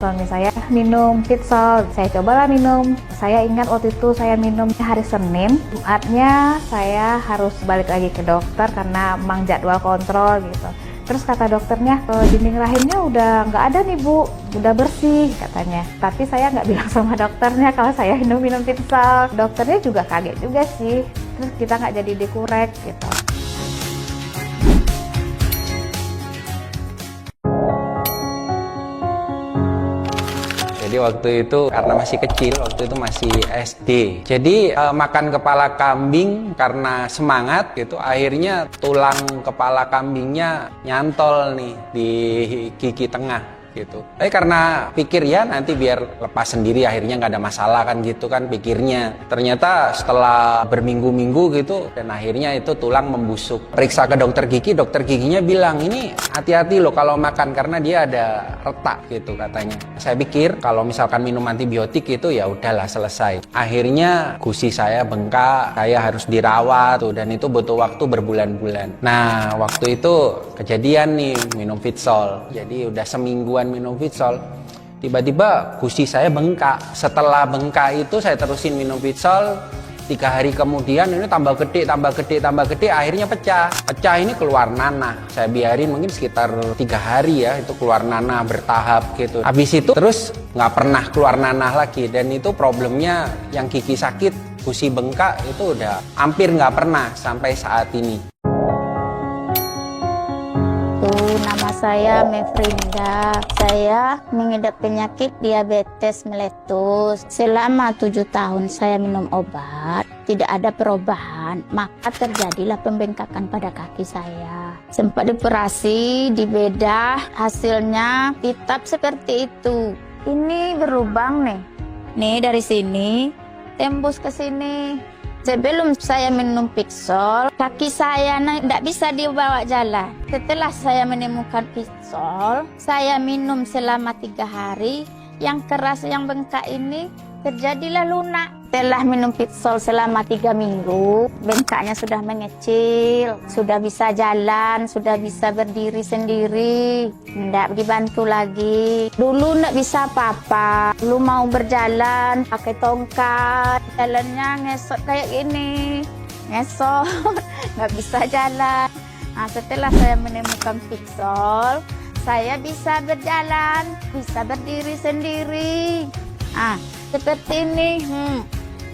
Suami saya minum Fitsol, saya cobalah minum. Saya ingat waktu itu saya minum hari Senin, Jumatnya saya harus balik lagi ke dokter karena memang jadwal kontrol gitu. Terus kata dokternya, dinding rahimnya udah nggak ada nih Bu, udah bersih katanya. Tapi saya nggak bilang sama dokternya kalau saya minum Fitsol. Dokternya juga kaget juga sih, terus kita nggak jadi dikurek gitu. Jadi waktu itu karena masih kecil, waktu itu masih SD. Jadi makan kepala kambing karena semangat gitu, akhirnya tulang kepala kambingnya nyantol nih di gigi tengah gitu. Tapi karena pikir ya nanti biar lepas sendiri, akhirnya nggak ada masalah kan gitu kan pikirnya. Ternyata setelah berminggu-minggu gitu dan akhirnya itu tulang membusuk. Periksa ke dokter giginya bilang ini hati-hati loh kalau makan karena dia ada retak gitu katanya. Saya pikir kalau misalkan minum antibiotik itu ya udahlah selesai. Akhirnya gusi saya bengkak, saya harus dirawat tuh, dan itu butuh waktu berbulan-bulan. Nah waktu itu kejadian nih minum Fitsol. Jadi udah semingguan minum Fitsol, tiba-tiba gusi saya bengkak. Setelah bengkak itu saya terusin minum Fitsol. 3 hari kemudian ini tambah gede, akhirnya pecah ini keluar nanah. Saya biarin mungkin sekitar 3 hari ya, itu keluar nanah bertahap gitu. Habis itu terus nggak pernah keluar nanah lagi, dan itu problemnya yang gigi sakit, gusi bengkak itu udah hampir nggak pernah sampai saat ini. Nama saya Mefrinda. Saya mengidap penyakit diabetes meletus. Selama 7 tahun saya minum obat, tidak ada perubahan. Maka terjadilah pembengkakan pada kaki saya. Sempat dioperasi, dibedah, hasilnya hitam seperti itu. Ini berlubang nih. Nih dari sini, tembus ke sini. Sebelum saya minum Fitsol, kaki saya tidak bisa dibawa jalan. Setelah saya menemukan Fitsol, saya minum selama 3 hari. Yang keras, yang bengkak ini terjadilah lunak. Setelah minum Fitsol selama 3 minggu, bengkaknya sudah mengecil, sudah bisa jalan, sudah bisa berdiri sendiri, tidak dibantu lagi. Dulu tidak bisa apa-apa, dulu mau berjalan pakai tongkat, jalannya ngesot kayak gini, ngesot, nggak bisa jalan. Nah, setelah saya menemukan Fitsol, saya bisa berjalan, bisa berdiri sendiri. Ah, seperti ini.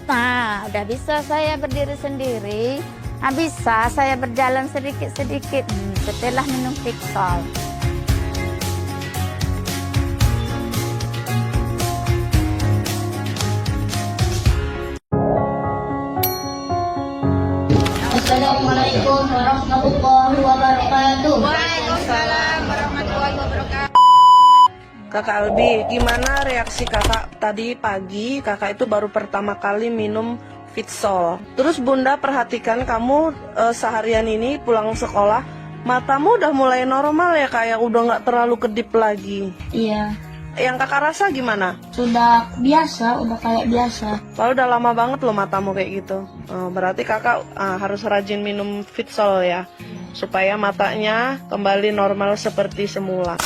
Nah, udah bisa saya berdiri sendiri. Nah, bisa saya berjalan sedikit-sedikit setelah minum Fitsol. Assalamualaikum warahmatullahi wabarakatuh. Waalaikumsalam warahmatullahi wabarakatuh. Kakak Albi, gimana reaksi kakak tadi pagi? Kakak itu baru pertama kali minum Fitsol. Terus bunda perhatikan kamu seharian ini pulang sekolah, matamu udah mulai normal ya, kayak udah nggak terlalu kedip lagi. Iya, Yang kakak rasa gimana? sudah biasa, udah kayak biasa. Lalu udah lama banget loh matamu kayak gitu. Berarti kakak harus rajin minum Fitsol ya, supaya matanya kembali normal seperti semula.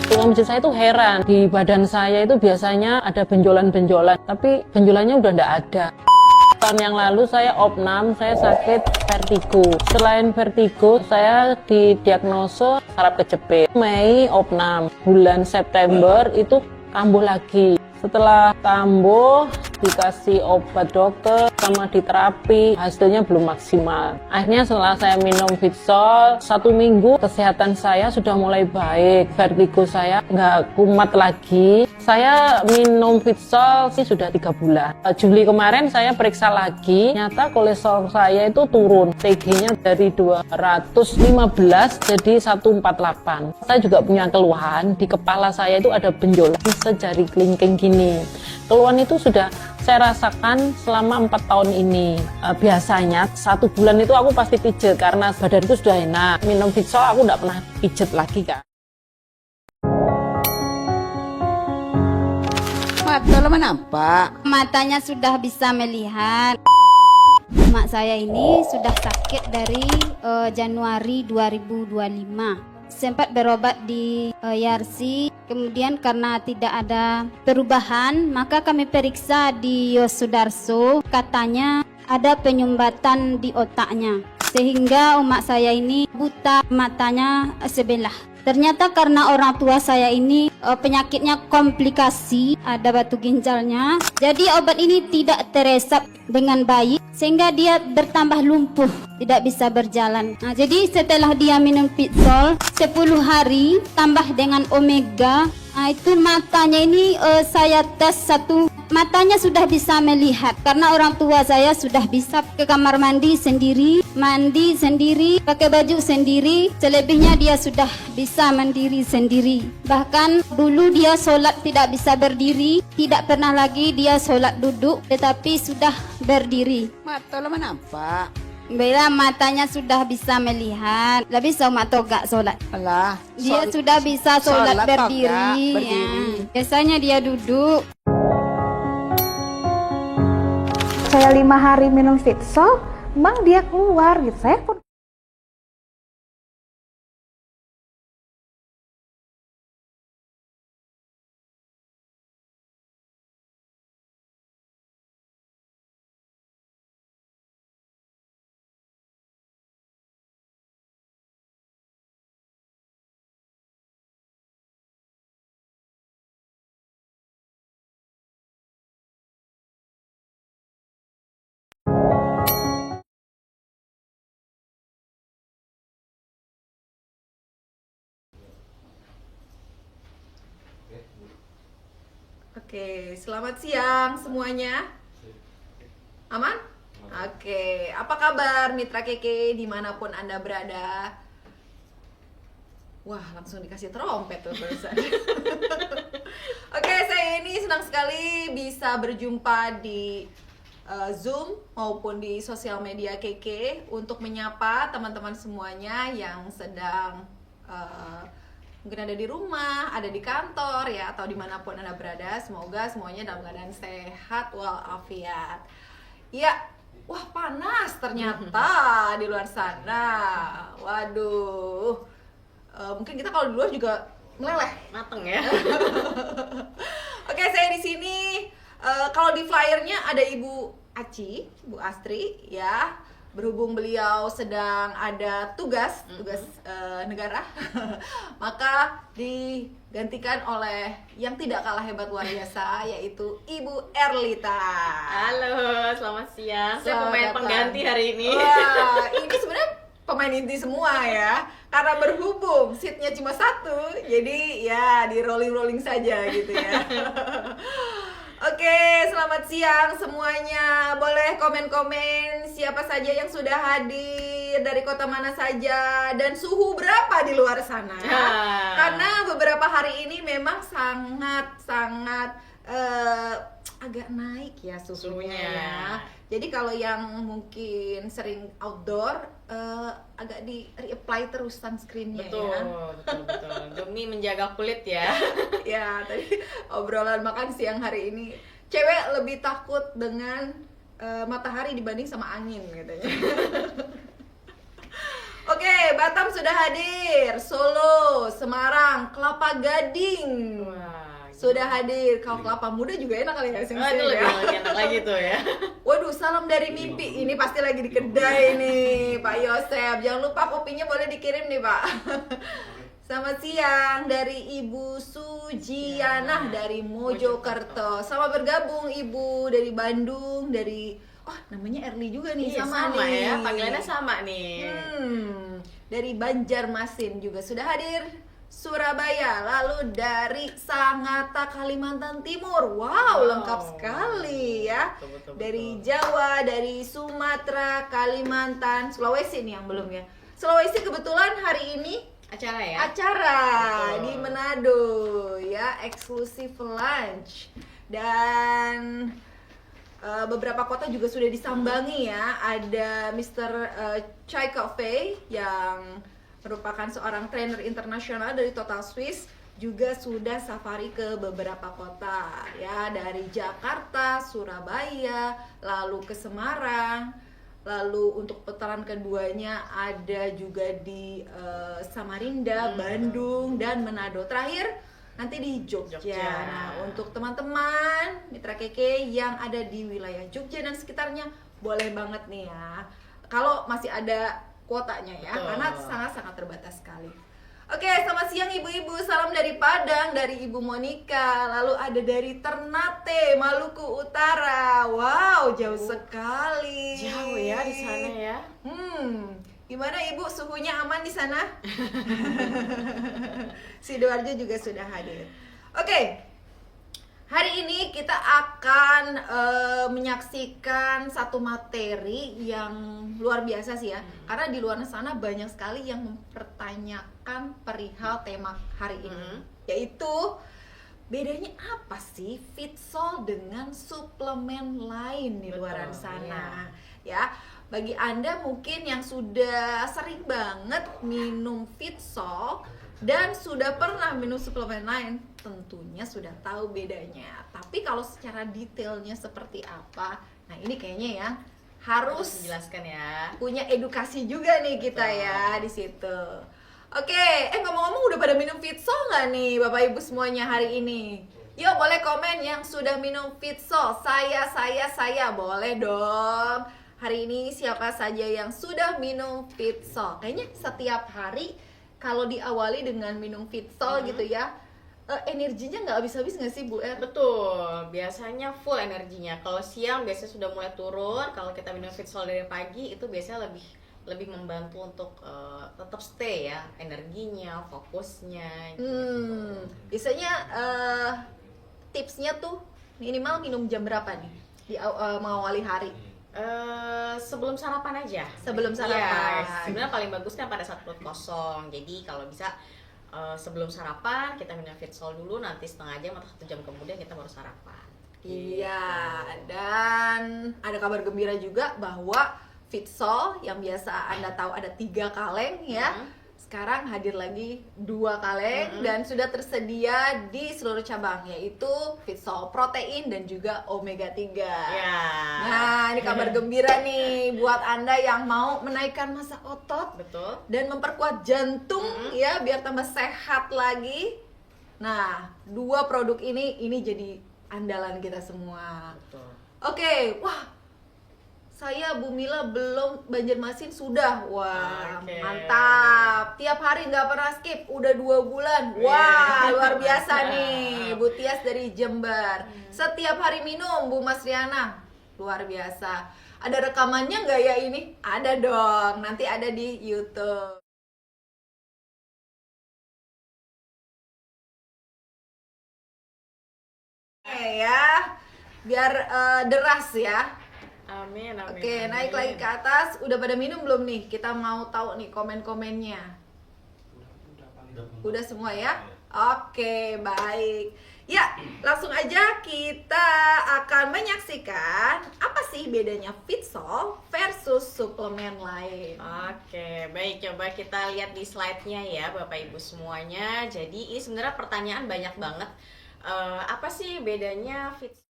Tukang pijat saya itu heran, di badan saya itu biasanya ada benjolan-benjolan, tapi benjolannya udah nggak ada. Tahun yang lalu saya opnam, saya sakit vertigo. Selain vertigo, saya didiagnosa saraf kejepit. Mei opnam, bulan September itu kambuh lagi. Setelah kambuh, dikasih obat dokter sama diterapi, hasilnya belum maksimal. Akhirnya setelah saya minum Fitsol 1 minggu, kesehatan saya sudah mulai baik, vertigo saya nggak kumat lagi. Saya minum Fitsol sih sudah 3 bulan. Juli kemarin saya periksa lagi, ternyata kolesterol saya itu turun, TG-nya dari 215 jadi 148. Saya juga punya keluhan, di kepala saya itu ada benjolan sejari kelingking gini. Keluhan itu sudah saya rasakan selama 4 tahun ini. Biasanya 1 bulan itu aku pasti pijet karena badanku sudah enak. Minum Fitsol aku nggak pernah pijet lagi kan. Mata lo nampak. Matanya sudah bisa melihat. Emak saya ini sudah sakit dari Januari 2025. Sempat berobat di Yarsi, kemudian karena tidak ada perubahan, maka kami periksa di Yosudarso, katanya ada penyumbatan di otaknya, sehingga emak saya ini buta matanya sebelah. Ternyata karena orang tua saya ini penyakitnya komplikasi, ada batu ginjalnya, jadi obat ini tidak teresap dengan baik sehingga dia bertambah lumpuh, tidak bisa berjalan. Nah, jadi setelah dia minum Pitsol 10 hari tambah dengan Omega, nah, itu matanya ini saya tes satu, matanya sudah bisa melihat karena orang tua saya sudah bisa ke kamar mandi sendiri, pakai baju sendiri, selebihnya dia sudah bisa mandiri sendiri. Bahkan dulu dia sholat tidak bisa berdiri, tidak pernah lagi dia sholat duduk, tetapi sudah berdiri. Mata lo nampak. Bila matanya sudah bisa melihat, lebih sama togak sholat. Alah. Dia sudah bisa sholat berdiri. Berdiri. Ya. Biasanya dia duduk. Saya 5 hari minum Fitsol, emang dia keluar gitu. Saya pun Oke, selamat siang semuanya. Aman? Oke, apa kabar Mitra Keke dimanapun Anda berada? Wah, langsung dikasih trompet tuh barusan. Oke, saya ini senang sekali bisa berjumpa di Zoom maupun di sosial media Keke untuk menyapa teman-teman semuanya yang sedang mungkin ada di rumah, ada di kantor ya, atau dimanapun Anda berada. Semoga semuanya dalam keadaan sehat walafiat. Ya, wah panas ternyata di luar sana. Waduh, mungkin kita kalau di luar juga meleleh, mateng ya. Oke, saya di sini. Kalau di flyernya ada Ibu Aci, Bu Astri ya. Berhubung beliau sedang ada tugas negara, maka digantikan oleh yang tidak kalah hebat luar biasa, yaitu Ibu Erlita. Halo, selamat siang. Saya pemain pengganti hari ini. Wah, ini sebenarnya pemain inti semua ya. Karena berhubung seatnya cuma satu, jadi ya di rolling saja gitu ya. Oke, selamat siang semuanya. Boleh komen-komen siapa saja yang sudah hadir, dari kota mana saja, dan suhu berapa di luar sana. Karena beberapa hari ini memang sangat agak naik ya suhunya ya. Jadi kalau yang mungkin sering outdoor agak di reapply terus sunscreennya ya. Betul. Demi menjaga kulit ya. Ya, tadi obrolan makan siang hari ini, cewek lebih takut dengan matahari dibanding sama angin katanya. Oke, Batam sudah hadir, Solo, Semarang, Kelapa Gading. Sudah hadir. Kalau kelapa muda juga enak kali ya, itu lebih enak lagi tuh ya. Waduh, salam dari mimpi. Ini pasti lagi di kedai nih, Pak Yosep. Jangan lupa kopinya boleh dikirim nih, Pak. Selamat siang dari Ibu Sujianah dari Mojokerto. Selamat bergabung Ibu dari Bandung, dari namanya Erli juga nih, sama nih. Ya, panggilannya sama nih. Dari Banjarmasin juga sudah hadir. Surabaya, lalu dari Sangatta, Kalimantan Timur. Wow, lengkap sekali ya. Betul. Dari Jawa, dari Sumatera, Kalimantan, Sulawesi nih yang belum ya. Sulawesi kebetulan hari ini acara ya. Di Manado ya, eksklusif lunch. Dan beberapa kota juga sudah disambangi ya. Ada Mr. Chai Cafe yang merupakan seorang trainer internasional dari Total Swiss, juga sudah safari ke beberapa kota ya, dari Jakarta, Surabaya, lalu ke Semarang, Lalu untuk putaran keduanya ada juga di Samarinda, Bandung, dan Manado. Terakhir nanti di Jogja. Nah, untuk teman-teman Mitra Keke yang ada di wilayah Jogja dan sekitarnya, boleh banget nih ya. Kalau masih ada kuotanya ya, karena sangat-sangat terbatas sekali. Oke, selamat siang ibu-ibu. Salam dari Padang, dari Ibu Monica. Lalu ada dari Ternate, Maluku Utara. Wow, jauh sekali. Jauh ya di sana ya. Gimana ibu, suhunya aman di sana? Sidoarjo juga sudah hadir. Oke, hari ini kita akan menyaksikan satu materi yang luar biasa sih ya. Karena di luar sana banyak sekali yang mempertanyakan perihal tema hari ini. Yaitu, bedanya apa sih Fitsol dengan suplemen lain di luar sana? Ya, bagi Anda mungkin yang sudah sering banget minum Fitsol dan sudah pernah minum suplemen lain, tentunya sudah tahu bedanya. Tapi kalau secara detailnya seperti apa, nah ini kayaknya ya harus dijelaskan ya. Punya edukasi juga nih kita ya di situ. Oke, ngomong-ngomong udah pada minum Fitsol nggak nih Bapak Ibu semuanya hari ini? Yuk boleh komen yang sudah minum Fitsol. Saya boleh dong. Hari ini siapa saja yang sudah minum Fitsol? Kayaknya setiap hari kalau diawali dengan minum Fitsol gitu ya, energinya nggak habis-habis nggak sih Bu Er? Betul, biasanya full energinya. Kalau siang biasanya sudah mulai turun. Kalau kita minum Fitsol dari pagi itu biasanya lebih membantu untuk tetap stay ya, energinya, fokusnya. Gitu. Biasanya tipsnya tuh minimal minum jam berapa nih di mengawali hari? Sebelum sarapan aja. Sebelum sarapan. Ya, sebenarnya paling bagus kan pada saat perut kosong. Jadi kalau bisa sebelum sarapan kita minum Fitsol dulu, nanti setengah jam atau 1 jam kemudian kita baru sarapan. Iya, dan ada kabar gembira juga bahwa Fitsol yang biasa Anda tahu ada 3 kaleng ya, sekarang hadir lagi 2 kaleng dan sudah tersedia di seluruh cabang, yaitu Fitsol protein dan juga omega 3. Nah, ini kabar gembira nih buat Anda yang mau menaikkan massa otot. Betul. Dan memperkuat jantung ya biar tambah sehat lagi. Nah, 2 produk ini jadi andalan kita semua. Betul. Oke, wah. Saya Bu Mila belum, Banjarmasin sudah. Wah, mantap. Tiap hari nggak pernah skip, udah 2 bulan. Wah, luar biasa nih. Bu Tias dari Jember. Setiap hari minum, Bu Mas Riana. Luar biasa. Ada rekamannya nggak ya ini? Ada dong, nanti ada di YouTube. Ya, biar deras ya. Amin. Oke, naik lagi ke atas. Udah pada minum belum nih? Kita mau tahu nih komen-komennya. Udah semua ya? Oke, baik. Ya, langsung aja kita akan menyaksikan apa sih bedanya Fitsol versus suplemen lain. Oke, baik, coba kita lihat di slide-nya ya Bapak Ibu semuanya. Jadi ini sebenarnya pertanyaan banyak banget. Apa sih bedanya Fitsol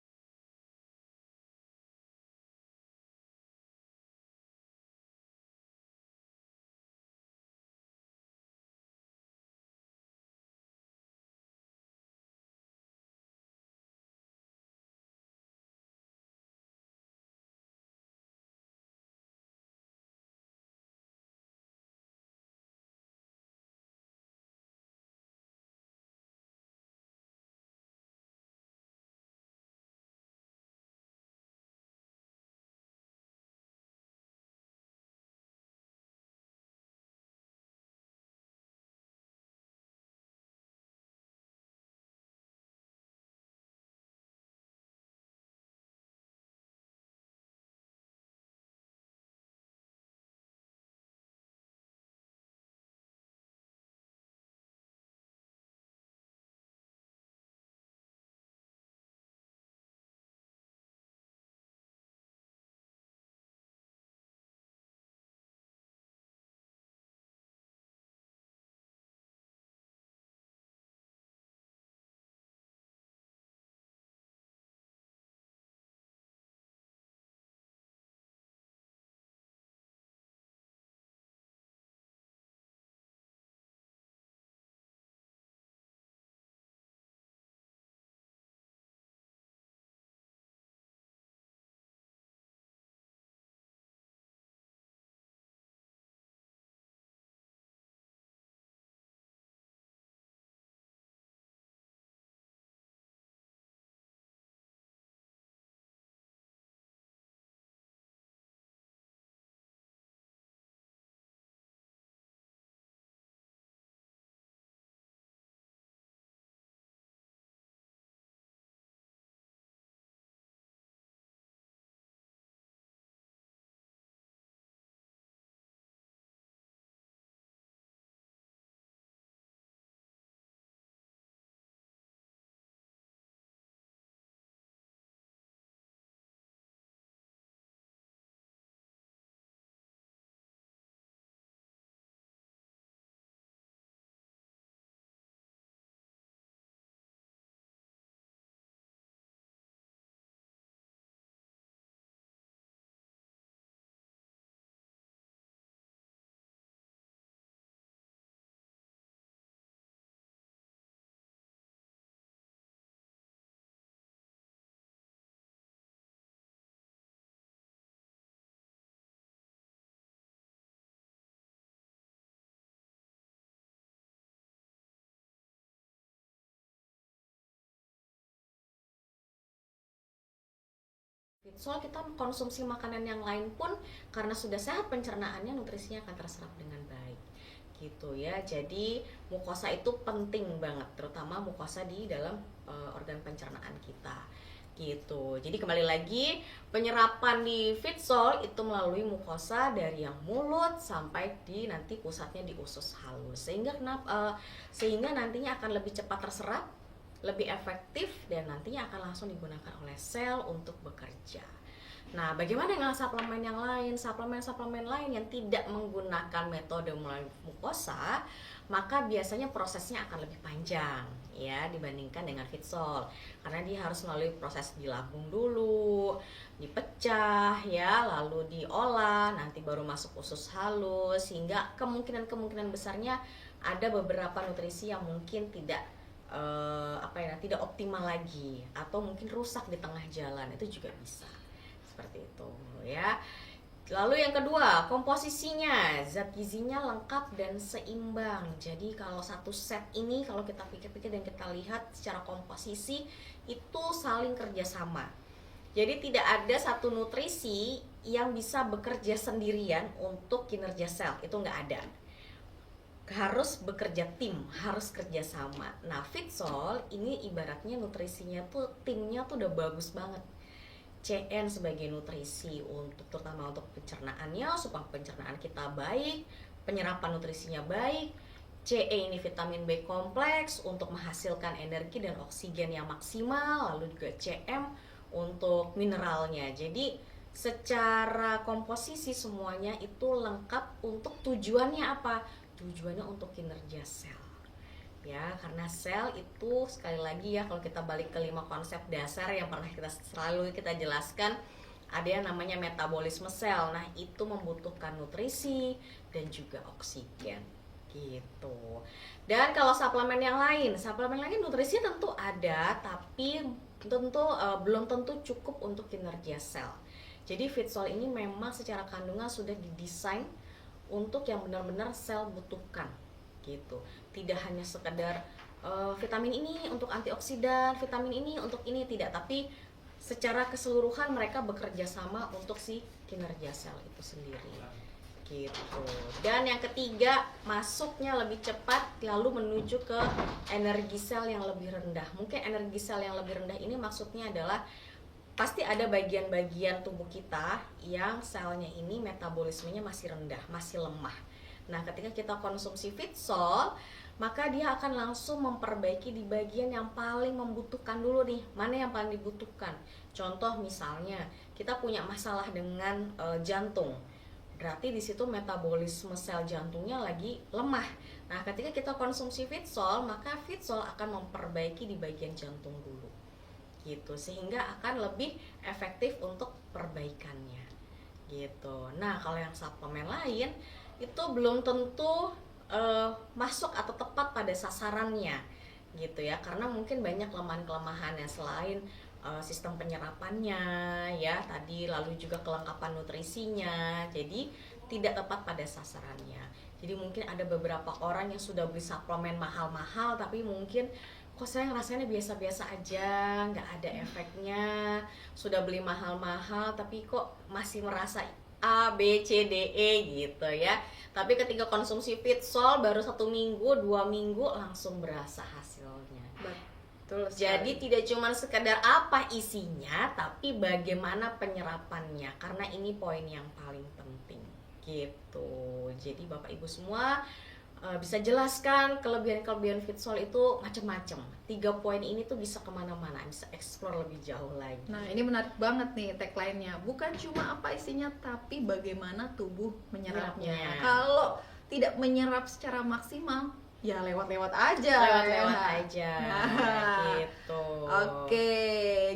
Fitsol kita konsumsi makanan yang lain pun karena sudah sehat pencernaannya, nutrisinya akan terserap dengan baik gitu ya. Jadi mukosa itu penting banget, terutama mukosa di dalam organ pencernaan kita gitu. Jadi kembali lagi, penyerapan di Fitsol itu melalui mukosa dari yang mulut sampai di nanti pusatnya di usus halus, sehingga nantinya akan lebih cepat terserap, lebih efektif, dan nantinya akan langsung digunakan oleh sel untuk bekerja. Nah, bagaimana dengan suplemen yang lain? Suplemen lain yang tidak menggunakan metode melalui mukosa, maka biasanya prosesnya akan lebih panjang ya dibandingkan dengan Fitsol. Karena dia harus melalui proses di lambung dulu, dipecah ya, lalu diolah, nanti baru masuk usus halus, sehingga kemungkinan besarnya ada beberapa nutrisi yang mungkin tidak tidak optimal lagi, atau mungkin rusak di tengah jalan, itu juga bisa seperti itu ya. Lalu yang kedua, komposisinya, zat gizinya lengkap dan seimbang. Jadi kalau satu set ini, kalau kita pikir-pikir dan kita lihat secara komposisi, itu saling kerjasama. Jadi tidak ada satu nutrisi yang bisa bekerja sendirian untuk kinerja sel, itu nggak ada. Harus bekerja tim, harus kerjasama. Nah, Fitsol ini ibaratnya nutrisinya tuh, timnya tuh udah bagus banget. CN sebagai nutrisi terutama untuk pencernaannya, supaya pencernaan kita baik, penyerapan nutrisinya baik. CE ini vitamin B kompleks untuk menghasilkan energi dan oksigen yang maksimal, lalu juga CM untuk mineralnya. Jadi secara komposisi semuanya itu lengkap. Untuk tujuannya apa? Tujuannya untuk kinerja sel ya, karena sel itu sekali lagi ya, kalau kita balik ke 5 konsep dasar yang pernah selalu kita jelaskan, ada yang namanya metabolisme sel. Nah, itu membutuhkan nutrisi dan juga oksigen gitu. Dan kalau suplemen lain nutrisi tentu ada, tapi tentu belum tentu cukup untuk kinerja sel. Jadi Fitsol ini memang secara kandungan sudah didesain untuk yang benar-benar sel butuhkan gitu. Tidak hanya sekedar vitamin ini untuk antioksidan, vitamin ini untuk ini, tidak, tapi secara keseluruhan mereka bekerja sama untuk si kinerja sel itu sendiri gitu. Dan yang ketiga, masuknya lebih cepat lalu menuju ke energi sel yang lebih rendah. Mungkin energi sel yang lebih rendah ini maksudnya adalah pasti ada bagian-bagian tubuh kita yang selnya ini metabolismenya masih rendah, masih lemah. Nah, ketika kita konsumsi Fitsol, maka dia akan langsung memperbaiki di bagian yang paling membutuhkan dulu nih. Mana yang paling dibutuhkan? Contoh misalnya, kita punya masalah dengan jantung. Berarti di situ metabolisme sel jantungnya lagi lemah. Nah, ketika kita konsumsi Fitsol, maka Fitsol akan memperbaiki di bagian jantung dulu. Gitu, sehingga akan lebih efektif untuk perbaikannya. Gitu. Nah, kalau yang suplemen lain itu belum tentu masuk atau tepat pada sasarannya gitu ya, karena mungkin banyak kelemahan-kelemahannya selain sistem penyerapannya ya tadi, lalu juga kelengkapan nutrisinya, jadi tidak tepat pada sasarannya. Jadi mungkin ada beberapa orang yang sudah beli suplemen mahal-mahal tapi mungkin kok saya ngerasanya biasa-biasa aja, nggak ada efeknya. Sudah beli mahal-mahal tapi kok masih merasa A, B, C, D, E gitu ya. Tapi ketika konsumsi Fitsol baru 1 minggu, 2 minggu langsung berasa hasilnya. Betul sekali. Jadi tidak cuma sekedar apa isinya, tapi bagaimana penyerapannya. Karena ini poin yang paling penting gitu. Jadi Bapak Ibu semua bisa jelaskan kelebihan-kelebihan Fitsol itu macam-macam. 3 poin ini tuh bisa kemana-mana, bisa explore lebih jauh lagi. Nah, ini menarik banget nih tagline-nya. Bukan cuma apa isinya, tapi bagaimana tubuh menyerapnya. Kalau tidak menyerap secara maksimal, ya lewat-lewat aja. Lewat-lewat aja. Gitu. Oke,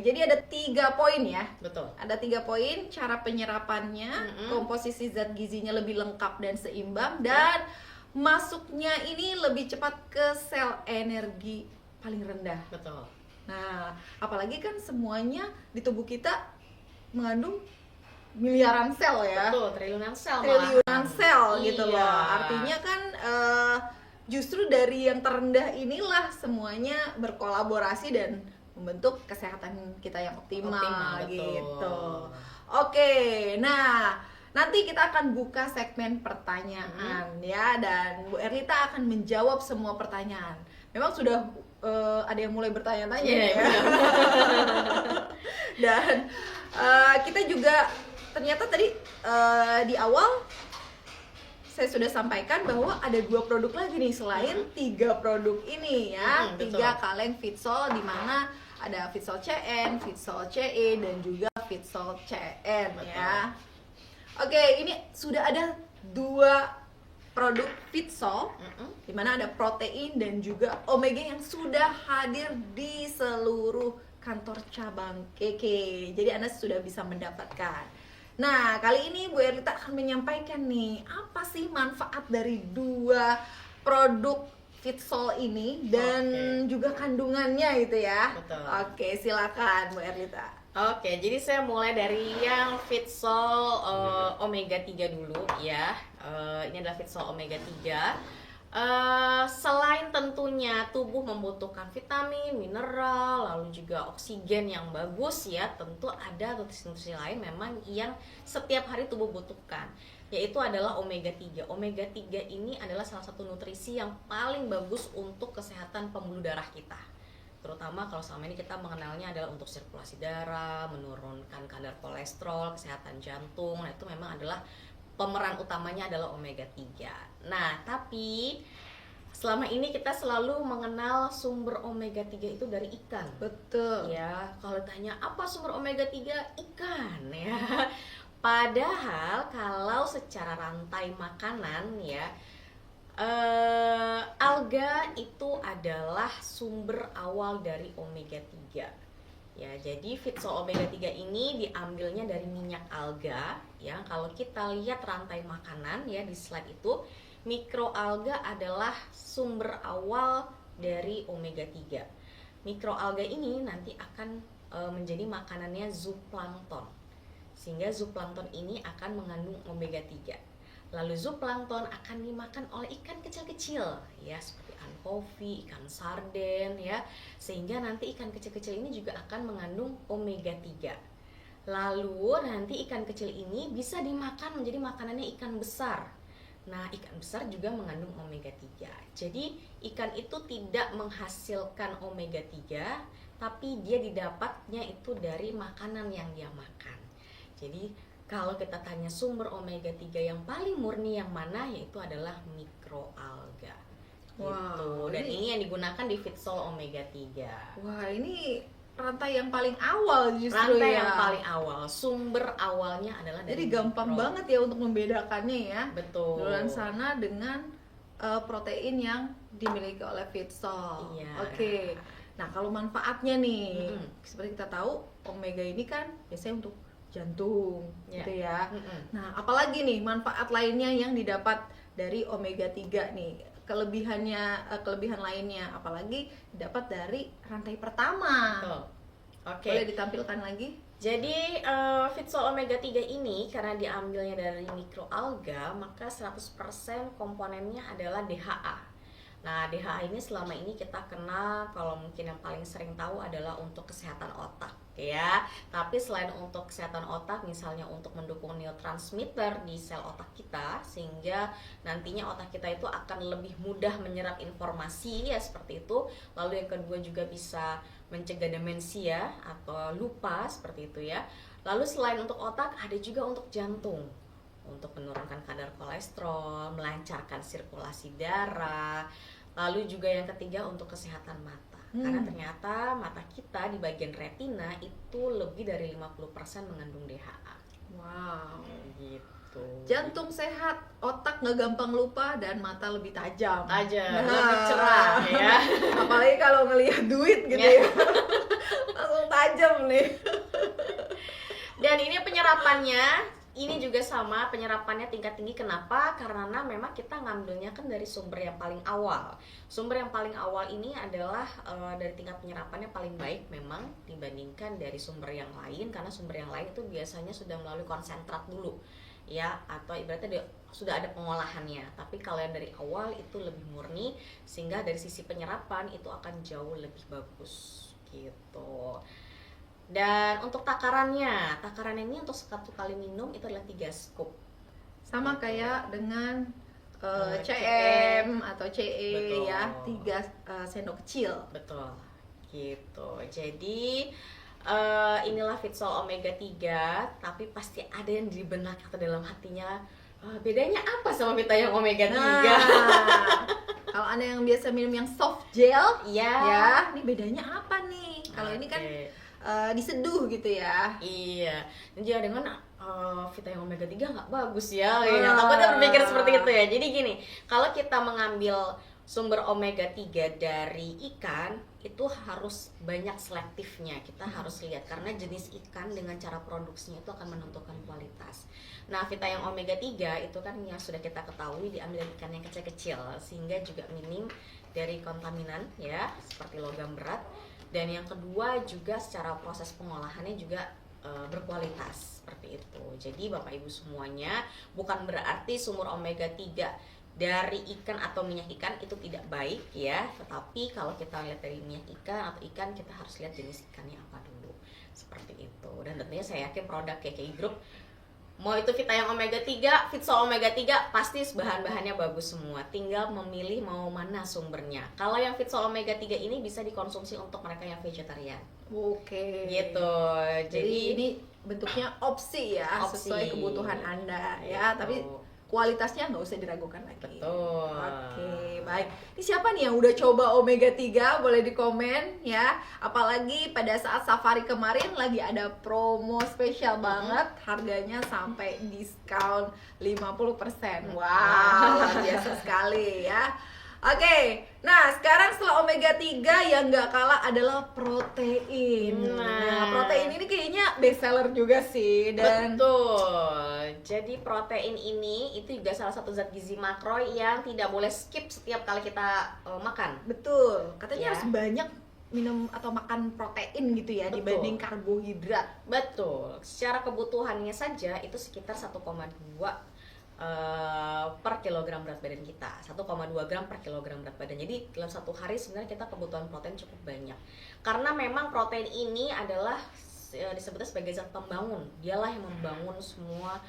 jadi ada 3 poin ya. Betul. Ada 3 poin, cara penyerapannya, komposisi zat gizinya lebih lengkap dan seimbang, dan masuknya ini lebih cepat ke sel energi paling rendah. Betul. Nah, apalagi kan semuanya di tubuh kita mengandung miliaran sel ya. Betul, triliunan sel. Triliunan sel gitu Iya. loh. Artinya kan justru dari yang terendah inilah semuanya berkolaborasi dan membentuk kesehatan kita yang optimal, Optimal, betul. gitu. Oke, nah nanti kita akan buka segmen pertanyaan ya, dan Bu Erlita akan menjawab semua pertanyaan. Memang sudah ada yang mulai bertanya-tanya ya. Dan kita juga ternyata tadi di awal saya sudah sampaikan bahwa ada 2 produk lagi nih selain 3 produk ini ya. 3 kaleng Fitsol, di mana ada Fitsol CN, Fitsol CE, dan juga Fitsol CN ya. Oke, ini sudah ada 2 produk Fitsol, di mana ada protein dan juga omega yang sudah hadir di seluruh kantor cabang KK. Jadi Anda sudah bisa mendapatkan. Nah, kali ini Bu Erlita akan menyampaikan nih, apa sih manfaat dari 2 produk Fitsol ini dan juga kandungannya gitu ya. Betul. Oke, silakan Bu Erlita. Oke, jadi saya mulai dari yang Fitsol Omega 3 dulu ya. Ini adalah Fitsol Omega 3. Selain tentunya tubuh membutuhkan vitamin, mineral, lalu juga oksigen yang bagus ya, tentu ada nutrisi-nutrisi lain memang yang setiap hari tubuh butuhkan, yaitu adalah omega 3. Omega 3 ini adalah salah satu nutrisi yang paling bagus untuk kesehatan pembuluh darah kita. Terutama kalau selama ini kita mengenalnya adalah untuk sirkulasi darah, menurunkan kadar kolesterol, kesehatan jantung. Nah, itu memang adalah pemeran utamanya adalah omega 3. Nah, tapi selama ini kita selalu mengenal sumber omega 3 itu dari ikan. Betul. Ya, kalau tanya apa sumber omega 3? Ikan ya. Padahal kalau secara rantai makanan ya, alga itu adalah sumber awal dari omega 3. Ya, jadi Fitsol Omega 3 ini diambilnya dari minyak alga ya. Kalau kita lihat rantai makanan ya di slide itu, mikroalga adalah sumber awal dari omega 3. Mikroalga ini nanti akan menjadi makanannya zooplankton. Sehingga zooplankton ini akan mengandung omega 3. Lalu zooplankton akan dimakan oleh ikan kecil-kecil ya, seperti anchovy, ikan sarden ya. Sehingga nanti ikan kecil-kecil ini juga akan mengandung omega 3. Lalu nanti ikan kecil ini bisa dimakan menjadi makanannya ikan besar. Nah, ikan besar juga mengandung omega 3. Jadi ikan itu tidak menghasilkan omega 3, tapi dia didapatnya itu dari makanan yang dia makan. Jadi kalau kita tanya sumber omega 3 yang paling murni yang mana, yaitu adalah mikroalga. Gitu. Dan ini yang digunakan di Fitsol Omega 3. Wah, ini rantai yang paling awal justru Rantai ya. yang paling awal, sumber awalnya adalah dari Jadi gampang banget ya untuk membedakannya ya. Betul. Duluan sana dengan protein yang dimiliki oleh Fitsol. Iya. Oke. Nah, kalau manfaatnya nih, seperti kita tahu omega ini kan biasanya untuk jantung, gitu ya. Nah, apalagi nih manfaat lainnya yang didapat dari omega 3 nih? Kelebihan lainnya apalagi didapat dari rantai pertama. Oke. Boleh ditampilkan lagi? Jadi Fitsol Omega 3 ini karena diambilnya dari mikroalga, maka 100% komponennya adalah DHA. Nah, DHA ini selama ini kita kenal, kalau mungkin yang paling sering tahu adalah untuk kesehatan otak ya. Tapi selain untuk kesehatan otak, misalnya untuk mendukung neurotransmitter di sel otak kita, sehingga nantinya otak kita itu akan lebih mudah menyerap informasi ya, seperti itu. Lalu yang kedua juga bisa mencegah demensia atau lupa, seperti itu ya. Lalu selain untuk otak, ada juga untuk jantung, untuk menurunkan kadar kolesterol, melancarkan sirkulasi darah. Lalu juga yang ketiga untuk kesehatan mata. Karena ternyata mata kita di bagian retina itu lebih dari 50% mengandung DHA. Wow, gitu. Jantung sehat, otak nggak gampang lupa, dan mata lebih tajam. Lebih cerah ya. Apalagi kalau ngelihat duit gitu ya. Langsung tajam nih. Dan ini penyerapannya, ini juga sama, penyerapannya tingkat tinggi. Kenapa? Karena memang kita ngambilnya kan dari sumber yang paling awal. Sumber yang paling awal ini adalah dari tingkat penyerapannya paling baik memang dibandingkan dari sumber yang lain. Karena sumber yang lain itu biasanya sudah melalui konsentrat dulu ya, atau ibaratnya sudah ada pengolahannya. Tapi kalau yang dari awal itu lebih murni, sehingga dari sisi penyerapan itu akan jauh lebih bagus gitu. Dan untuk takarannya ini untuk 1 kali minum itu adalah 3 scoop. Sama Gitu. kayak dengan CM CM atau CE Betul. ya, 3 sendok kecil. Betul, gitu. Jadi inilah Fitsol Omega 3, tapi pasti ada yang di benak atau dalam hatinya, bedanya apa sama Vita yang Omega 3? Nah, kalau Anda yang biasa minum yang soft gel, Iya. ya, ini bedanya apa nih? Kalau ini kan Oke. diseduh gitu ya. Iya, dan jangan dengan Vita yang Omega 3 nggak bagus ya, takutnya berpikir seperti itu ya. Jadi gini, kalau kita mengambil sumber omega 3 dari ikan, itu harus banyak selektifnya. Kita harus lihat, karena jenis ikan dengan cara produksinya itu akan menentukan kualitas. Nah, Vita yang omega 3 itu kan yang sudah kita ketahui diambil dari ikan yang kecil-kecil, sehingga juga minim dari kontaminan ya, seperti logam berat. Dan yang kedua juga secara proses pengolahannya juga berkualitas seperti itu. Jadi Bapak Ibu semuanya, bukan berarti sumber omega 3 dari ikan atau minyak ikan itu tidak baik ya, tetapi kalau kita lihat dari minyak ikan atau ikan, kita harus lihat jenis ikannya apa dulu, seperti itu. Dan tentunya saya yakin produk KKI Group, mau itu Vita yang omega 3, Fitsol omega 3, pasti bahan-bahannya bagus semua. Tinggal memilih mau mana sumbernya. Kalau yang Fitsol omega 3 ini bisa dikonsumsi untuk mereka yang vegetarian. Oke. Gitu. Jadi ini bentuknya opsi ya, Opsi. sesuai kebutuhan Anda ya, Gitu. tapi kualitasnya nggak usah diragukan lagi. Betul. Oke, baik. Ini siapa nih yang udah coba omega 3? Boleh di komen ya. Apalagi pada saat safari kemarin lagi ada promo spesial banget, harganya sampai diskon 50%. Wow, luar biasa sekali ya. Oke, nah sekarang setelah omega 3 yang nggak kalah adalah protein. Nah, protein ini kayaknya best seller juga sih. Dan Betul. Jadi protein ini itu juga salah satu zat gizi makro yang tidak boleh skip setiap kali kita makan. betul, katanya Ya. harus banyak minum atau makan protein gitu ya, Betul. dibanding karbohidrat. Betul. Secara kebutuhannya saja itu sekitar 1,2 per kilogram berat badan kita, 1,2 gram per kilogram berat badan. Jadi dalam satu hari sebenarnya kita kebutuhan protein cukup banyak, karena memang protein ini adalah disebutnya sebagai zat pembangun. Dialah yang membangun semua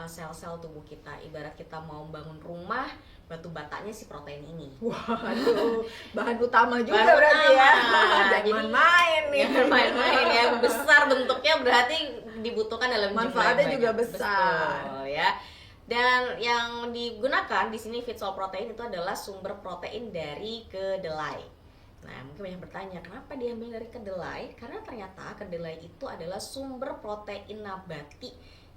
sel-sel tubuh kita. Ibarat kita mau bangun rumah, batu batanya si protein ini. Waduh, bahan utama juga Bahan berarti ya. utama. Jangan Jadi, main nih. Jangan main-main ya, besar bentuknya berarti dibutuhkan dalam jumlah yang Manfaatnya banyak. juga besar. Betul, ya. Dan yang digunakan di sini Fitsol protein itu adalah sumber protein dari kedelai. Nah, mungkin banyak bertanya, kenapa diambil dari kedelai? Karena ternyata kedelai itu adalah sumber protein nabati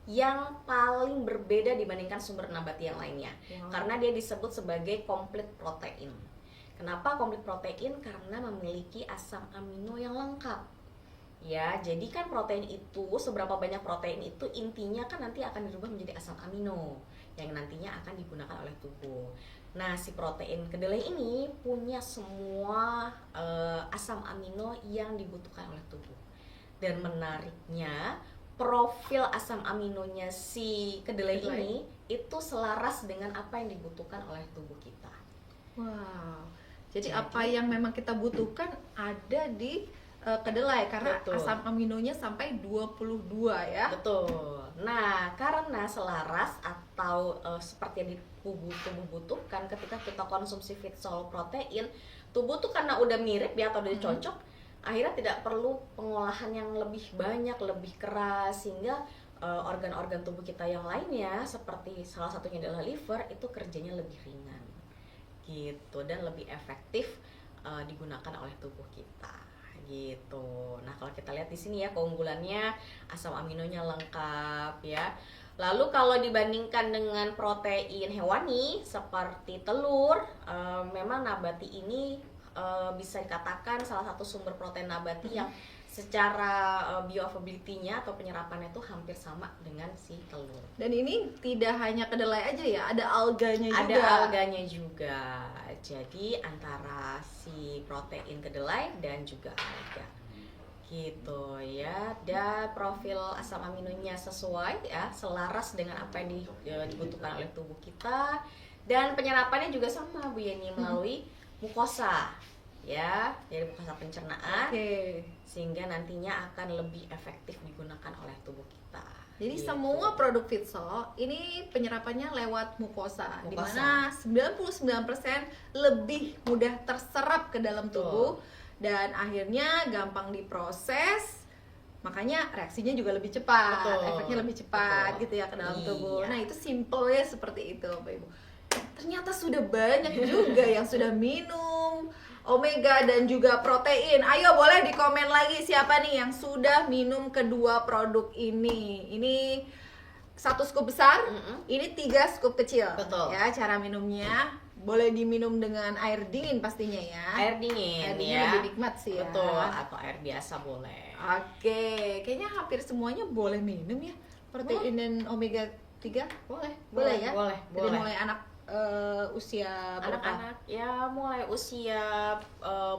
yang paling berbeda dibandingkan sumber nabati yang lainnya. Wow. Karena dia disebut sebagai komplit protein. Kenapa komplit protein? Karena memiliki asam amino yang lengkap. Ya, jadi kan protein itu, seberapa banyak protein itu intinya kan nanti akan dirubah menjadi asam amino yang nantinya akan digunakan oleh tubuh. Nah, si protein kedelai ini punya semua asam amino yang dibutuhkan oleh tubuh. Dan menariknya, profil asam aminonya si kedelai ini itu selaras dengan apa yang dibutuhkan oleh tubuh kita. Wow. Jadi apa yang memang kita butuhkan ada di kedelai, karena Betul. asam aminonya sampai 22 ya. Betul. Nah, karena selaras atau seperti yang tubuh butuhkan, ketika kita konsumsi Fitsol protein, tubuh tuh karena udah mirip ya atau udah cocok, akhirnya tidak perlu pengolahan yang lebih banyak, lebih keras, sehingga organ-organ tubuh kita yang lainnya seperti salah satunya adalah liver itu kerjanya lebih ringan gitu, dan lebih efektif digunakan oleh tubuh kita gitu. Nah, kalau kita lihat di sini ya, keunggulannya asam aminonya lengkap ya. Lalu kalau dibandingkan dengan protein hewani seperti telur, memang nabati ini bisa dikatakan salah satu sumber protein nabati yang secara bioavailability-nya atau penyerapannya itu hampir sama dengan si telur. Dan ini tidak hanya kedelai aja ya, ada alganya juga. Ada alganya juga. Jadi antara si protein kedelai dan juga alga. Gitu ya. Dan profil asam aminonya sesuai ya, selaras dengan apa yang dibutuhkan oleh tubuh kita. Dan penyerapannya juga sama Bu Yeni, melalui mukosa. ya, jadi proses pencernaan, Oke. sehingga nantinya akan lebih efektif digunakan oleh tubuh kita. Jadi Gitu. semua produk Fitsol ini penyerapannya lewat mukosa, di mana 99% lebih mudah terserap ke dalam tubuh dan akhirnya gampang diproses. Makanya reaksinya juga lebih cepat, Betul. efeknya lebih cepat Betul. gitu ya ke dalam Iya. tubuh. Nah, itu simpelnya seperti itu, Bapak Ibu. Ternyata sudah banyak juga yang sudah minum omega dan juga protein. Ayo boleh di komen lagi siapa nih yang sudah minum kedua produk ini. Ini 1 scoop besar, ini 3 scoop kecil. Betul. Ya, cara minumnya boleh diminum dengan air dingin pastinya ya. Air dingin, Air dingin ya. lebih nikmat sih ya. Betul, atau air biasa boleh. Oke, kayaknya hampir semuanya boleh minum ya protein dan omega 3. Boleh ya. Boleh, Dari boleh. mulai anak usia berapa? Anak-anak ya mulai usia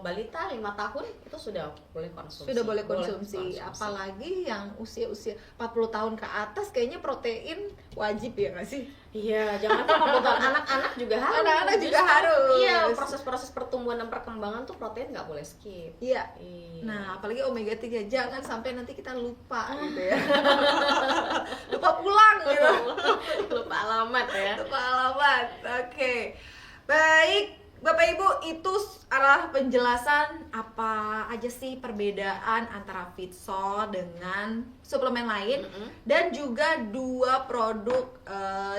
balita 5 tahun itu sudah boleh konsumsi. Sudah boleh konsumsi. Apalagi yang usia-usia 40 tahun ke atas kayaknya protein wajib ya nggak sih? Iya, jangan kan kebutuhan anak-anak juga harus. Anak-anak juga Justru, harus. Iya, proses-proses pertumbuhan dan perkembangan tuh protein nggak boleh skip. Iya. Iya. Nah, apalagi omega 3 jangan sampai nanti kita lupa gitu ya. Lupa pulang gitu. Lupa alamat ya. Lupa alamat. Oke. Baik, Bapak Ibu, itu adalah penjelasan apa aja sih perbedaan antara Fitsol dengan suplemen lain dan juga 2 produk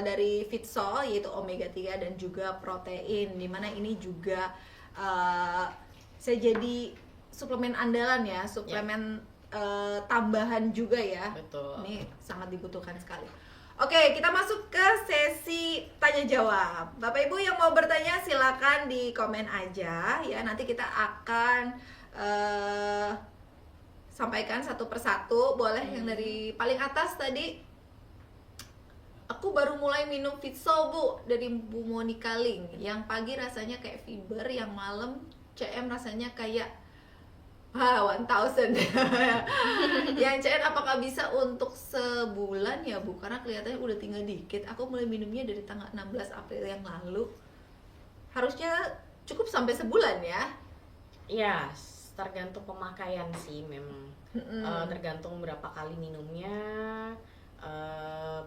dari Fitsol yaitu omega 3 dan juga protein, dimana ini juga saya jadi suplemen andalan ya, suplemen tambahan juga ya. Betul. Ini sangat dibutuhkan sekali. Oke, kita masuk ke sesi tanya jawab. Bapak Ibu yang mau bertanya silakan di komen aja ya. Nanti kita akan sampaikan satu persatu. Boleh yang dari paling atas tadi. Aku baru mulai minum Fitsol, Bu, dari Bu Monica Ling. Yang pagi rasanya kayak fiber, yang malam CM rasanya kayak 1000. Yang CN apakah bisa untuk sebulan ya, Bu? Karena kelihatannya udah tinggal dikit. Aku mulai minumnya dari tanggal 16 April yang lalu. Harusnya cukup sampai sebulan ya. Iya, tergantung pemakaian sih memang. Tergantung berapa kali minumnya,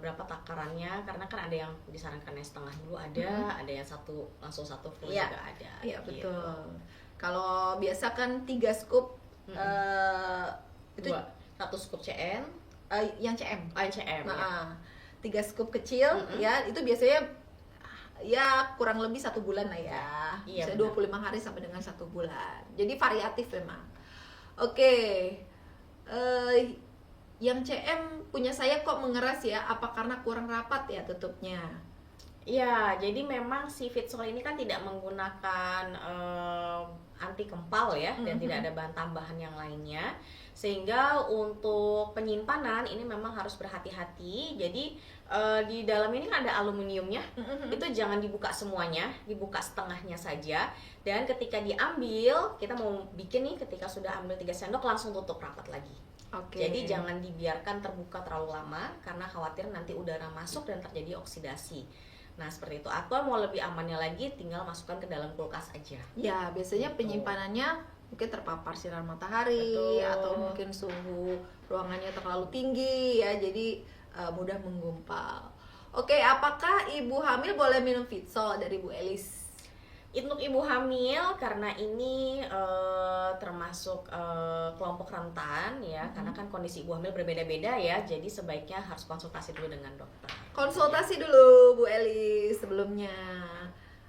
berapa takarannya, karena kan ada yang disarankan yang setengah dulu ada yang langsung satu full Iya. juga ada. Iya, gitu. betul. Kalau biasa kan 3 scoop itu 1 scoop CN, yang CM. CM ya. Nah, 3 scoop kecil ya, itu biasanya ya kurang lebih 1 bulan lah ya. Iya, Bisa benar. 25 hari sampai dengan 1 bulan. Jadi variatif memang. Oke. Yang CM punya saya kok mengeras ya? Apa karena kurang rapat ya tutupnya? Iya, jadi memang si Fitsol ini kan tidak menggunakan anti kempal ya, dan tidak ada bahan tambahan yang lainnya, sehingga untuk penyimpanan ini memang harus berhati-hati. Jadi di dalam ini kan ada aluminiumnya, itu jangan dibuka semuanya, dibuka setengahnya saja. Dan ketika diambil, kita mau bikin nih, ketika sudah ambil 3 sendok langsung tutup rapat lagi. Oke. Jadi jangan dibiarkan terbuka terlalu lama, karena khawatir nanti udara masuk dan terjadi oksidasi. Nah seperti itu. Atau mau lebih amannya lagi, tinggal masukkan ke dalam kulkas aja. Ya, biasanya penyimpanannya mungkin terpapar sinar matahari. Betul. Atau mungkin suhu ruangannya terlalu tinggi ya, jadi mudah menggumpal. Oke, apakah ibu hamil boleh minum Fitsol dari Bu Elis? Untuk ibu hamil, karena ini termasuk kelompok rentan ya, karena kan kondisi ibu hamil berbeda-beda ya, jadi sebaiknya harus konsultasi dulu dengan dokter. Konsultasi dulu Bu Elis sebelumnya.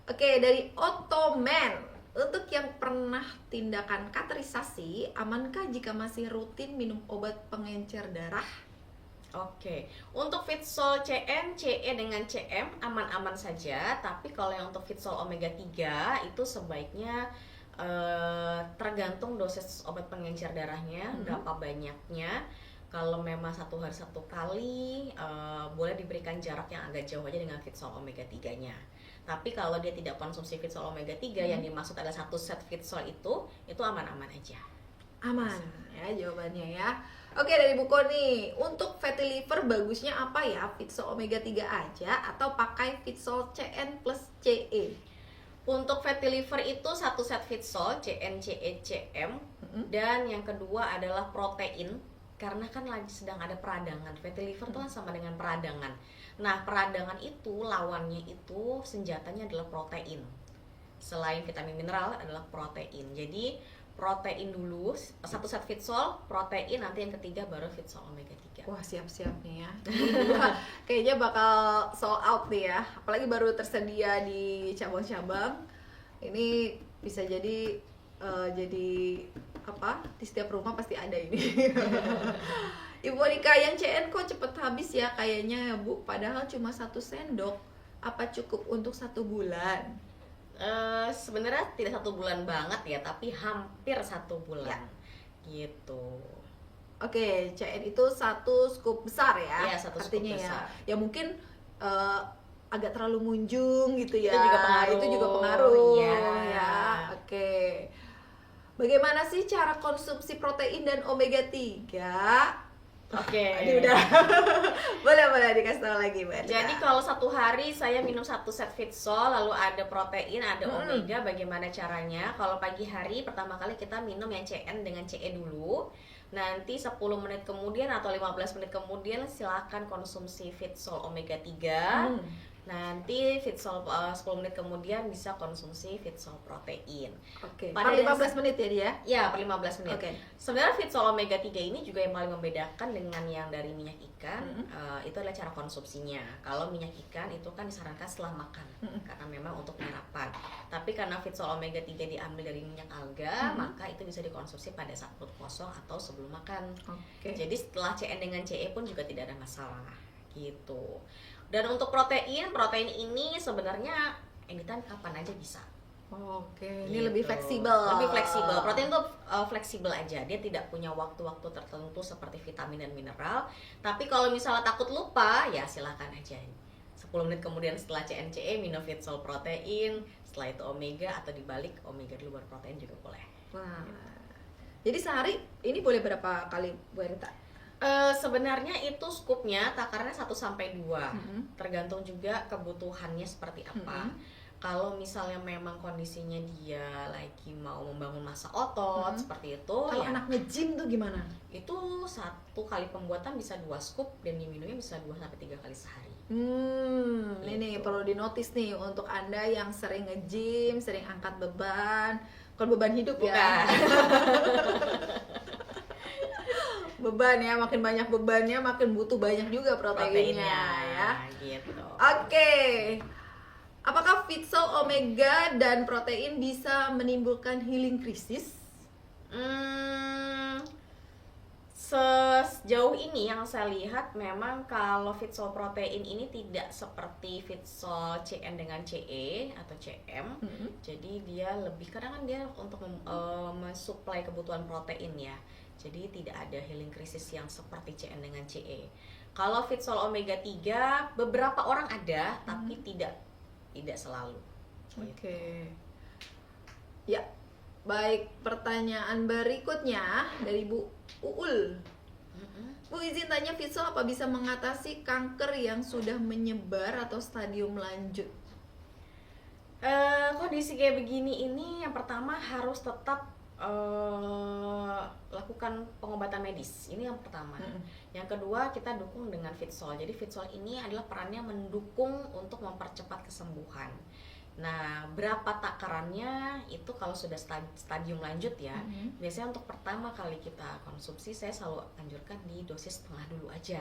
Oke, dari Ottoman. Untuk yang pernah tindakan kateterisasi, amankah jika masih rutin minum obat pengencer darah? Oke, untuk Fitsol CN, CE dengan CM aman-aman saja, tapi kalau yang untuk Fitsol omega 3 itu sebaiknya tergantung dosis obat pengencer darahnya, berapa banyaknya. Kalau memang 1 hari 1 kali, boleh diberikan jarak yang agak jauh aja dengan Fitsol omega 3-nya. Tapi kalau dia tidak konsumsi Fitsol omega 3, yang dimaksud ada 1 set Fitsol itu aman-aman aja. Aman ya jawabannya ya. Oke, dari Bu Koni, untuk fatty liver bagusnya apa ya? Fitsol omega 3 aja atau pakai Fitsol CN plus CE? Untuk fatty liver itu 1 set Fitsol CN, CE, CM, dan yang kedua adalah protein. Karena kan lagi sedang ada peradangan. Fatty liver itu kan sama dengan peradangan. Nah, peradangan itu lawannya itu senjatanya adalah protein. Selain vitamin mineral adalah protein. Jadi protein dulu 1 set Fitsol, protein, nanti yang ketiga baru Fitsol omega 3. Wah, siap-siap nih ya. Kayaknya bakal sold out nih ya. Apalagi baru tersedia di cabang-cabang. Ini bisa jadi apa? Di setiap rumah pasti ada ini. Ibu Monika, yang CN kok cepet habis ya kayaknya ya Bu. Padahal cuma 1 sendok. Apa cukup untuk 1 bulan? Sebenarnya tidak 1 bulan banget ya, tapi hampir 1 bulan gitu. Oke, CN itu 1 scoop besar ya, Iya, 1 scoop artinya besar. ya mungkin agak terlalu munjung gitu ya. Itu juga pengaruh. Itu juga pengaruh Iya. ya. Oke. Bagaimana sih cara konsumsi protein dan omega 3? Oke. Ini udah. boleh dikasih tahu lagi, Mbak. Jadi kalau 1 hari saya minum 1 set Fitsol, lalu ada protein, ada omega, bagaimana caranya? Kalau pagi hari pertama kali kita minum yang CN dengan CE dulu. Nanti 10 menit kemudian atau 15 menit kemudian silakan konsumsi Fitsol omega 3. Nanti Fitsol 10 menit kemudian bisa konsumsi Fitsol protein. Oke. Pada Per 15 menit ya dia? Ya, per 15 menit. Oke. Sebenarnya Fitsol omega 3 ini juga yang paling membedakan dengan yang dari minyak ikan, itu adalah cara konsumsinya. Kalau minyak ikan itu kan disarankan setelah makan, karena memang untuk penyerapan. Tapi karena Fitsol omega 3 diambil dari minyak alga, maka itu bisa dikonsumsi pada saat perut kosong atau sebelum makan. Oke. Jadi setelah CN dengan CE pun juga tidak ada masalah gitu. Dan untuk protein ini sebenarnya anytime kapan aja bisa. Oke, ini Gitu. lebih fleksibel. Lebih fleksibel. Protein tuh fleksibel aja. Dia tidak punya waktu-waktu tertentu seperti vitamin dan mineral. Tapi kalau misalnya takut lupa, ya silakan aja. 10 menit kemudian setelah CNCE minum Fitsol protein, setelah itu omega atau dibalik omega dulu baru protein juga boleh. Wah. Jadi sehari ini boleh berapa kali Bu Erita? Sebenarnya itu scoopnya takarannya 1-2, tergantung juga kebutuhannya seperti apa. Kalau misalnya memang kondisinya dia lagi mau membangun massa otot seperti itu, Kalau anak nge-gym tuh gimana? itu 1 kali pembuatan bisa 2 scoop dan diminumnya bisa 2-3 kali sehari. Ini perlu dinotis nih untuk Anda yang sering nge-gym, sering angkat beban, bukan beban hidup ya. Beban ya, makin banyak bebannya makin butuh banyak juga proteinnya ya. Gitu. Oke. Apakah Fitsol omega dan protein bisa menimbulkan healing crisis? Sejauh ini yang saya lihat memang kalau Fitsol protein ini tidak seperti Fitsol CN dengan CE atau CM. Jadi dia lebih kadang kan dia untuk mensuplai kebutuhan protein ya. Jadi tidak ada healing crisis yang seperti CN dengan CE. Kalau Fitsol omega 3 beberapa orang ada tapi tidak selalu. Oke. Ya. Baik, pertanyaan berikutnya dari Bu Uul. Bu, izin tanya, Fitsol apa bisa mengatasi kanker yang sudah menyebar atau stadium lanjut? Kondisi kayak begini ini yang pertama harus tetap lakukan pengobatan medis. Ini yang pertama. Yang kedua, kita dukung dengan Fitsol. Jadi Fitsol ini adalah perannya mendukung untuk mempercepat kesembuhan. Nah, berapa takarannya itu kalau sudah stadium lanjut ya. Biasanya untuk pertama kali kita konsumsi saya selalu anjurkan di dosis setengah dulu aja.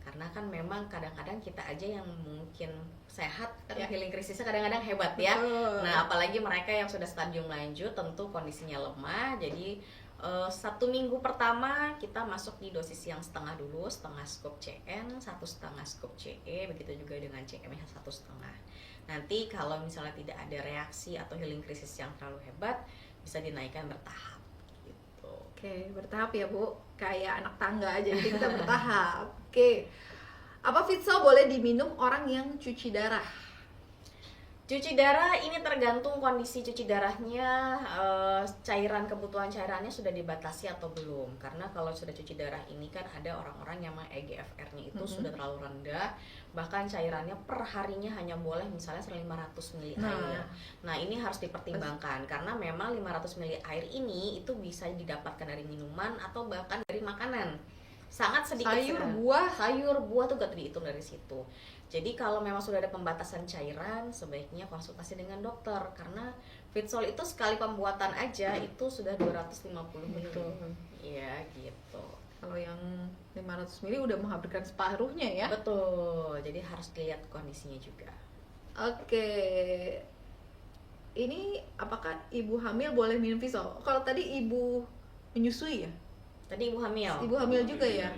Karena kan memang kadang-kadang kita aja yang mungkin sehat kan healing krisisnya kadang-kadang hebat ya. Nah, apalagi mereka yang sudah stadium lanjut tentu kondisinya lemah. Jadi 1 minggu pertama kita masuk di dosis yang setengah dulu, setengah scoop CN, 1,5 scoop CE, begitu juga dengan CM yang 1,5. Nanti kalau misalnya tidak ada reaksi atau healing krisis yang terlalu hebat, bisa dinaikkan bertahap gitu. Oke, bertahap ya Bu. Kayak anak tangga aja, jadi kita bertahap. Oke. Apa Fitsol boleh diminum orang yang cuci darah? Cuci darah ini tergantung kondisi cuci darahnya, cairan kebutuhan cairannya sudah dibatasi atau belum. Karena kalau sudah cuci darah ini kan ada orang-orang yang EGFR-nya itu sudah terlalu rendah, bahkan cairannya per harinya hanya boleh misalnya 500 ml air. Nah, ini harus dipertimbangkan karena memang 500 ml air ini itu bisa didapatkan dari minuman atau bahkan dari makanan. Sangat sedikit sayur buah tuh gak dihitung dari situ. Jadi kalau memang sudah ada pembatasan cairan, sebaiknya konsultasi dengan dokter karena Fitsol itu sekali pembuatan aja itu sudah 250 ml. Iya gitu. Kalau yang 500 ml udah menghabiskan separuhnya ya. Betul. Jadi harus dilihat kondisinya juga. Oke. Ini apakah ibu hamil boleh minum Fitsol? Kalau tadi ibu menyusui ya? Tadi ibu hamil. Ibu hamil juga ya?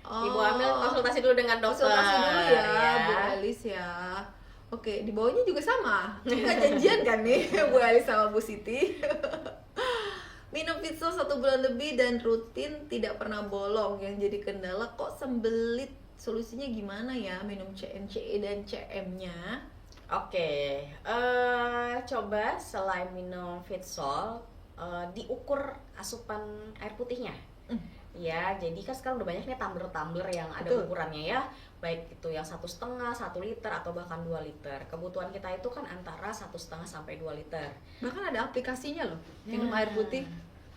Oh, Ibu hamil konsultasi dulu dengan dokter. Konsultasi dulu ya, Bu Elis ya. Oke, di bawahnya juga sama. Nggak janjian kan nih, Bu Elis sama Bu Siti. Minum Fitsol 1 bulan lebih dan rutin tidak pernah bolong. Yang jadi kendala kok sembelit. Solusinya gimana ya minum CNCE dan CM-nya? Oke, coba selain minum Fitsol, diukur asupan air putihnya. Ya, jadi kan sekarang udah banyak nih tumbler-tumbler yang ada ukurannya ya, baik itu yang 1,5, 1 liter atau bahkan 2 liter. Kebutuhan kita itu kan antara 1,5 sampai 2 liter. Bahkan ada aplikasinya loh, minum air putih.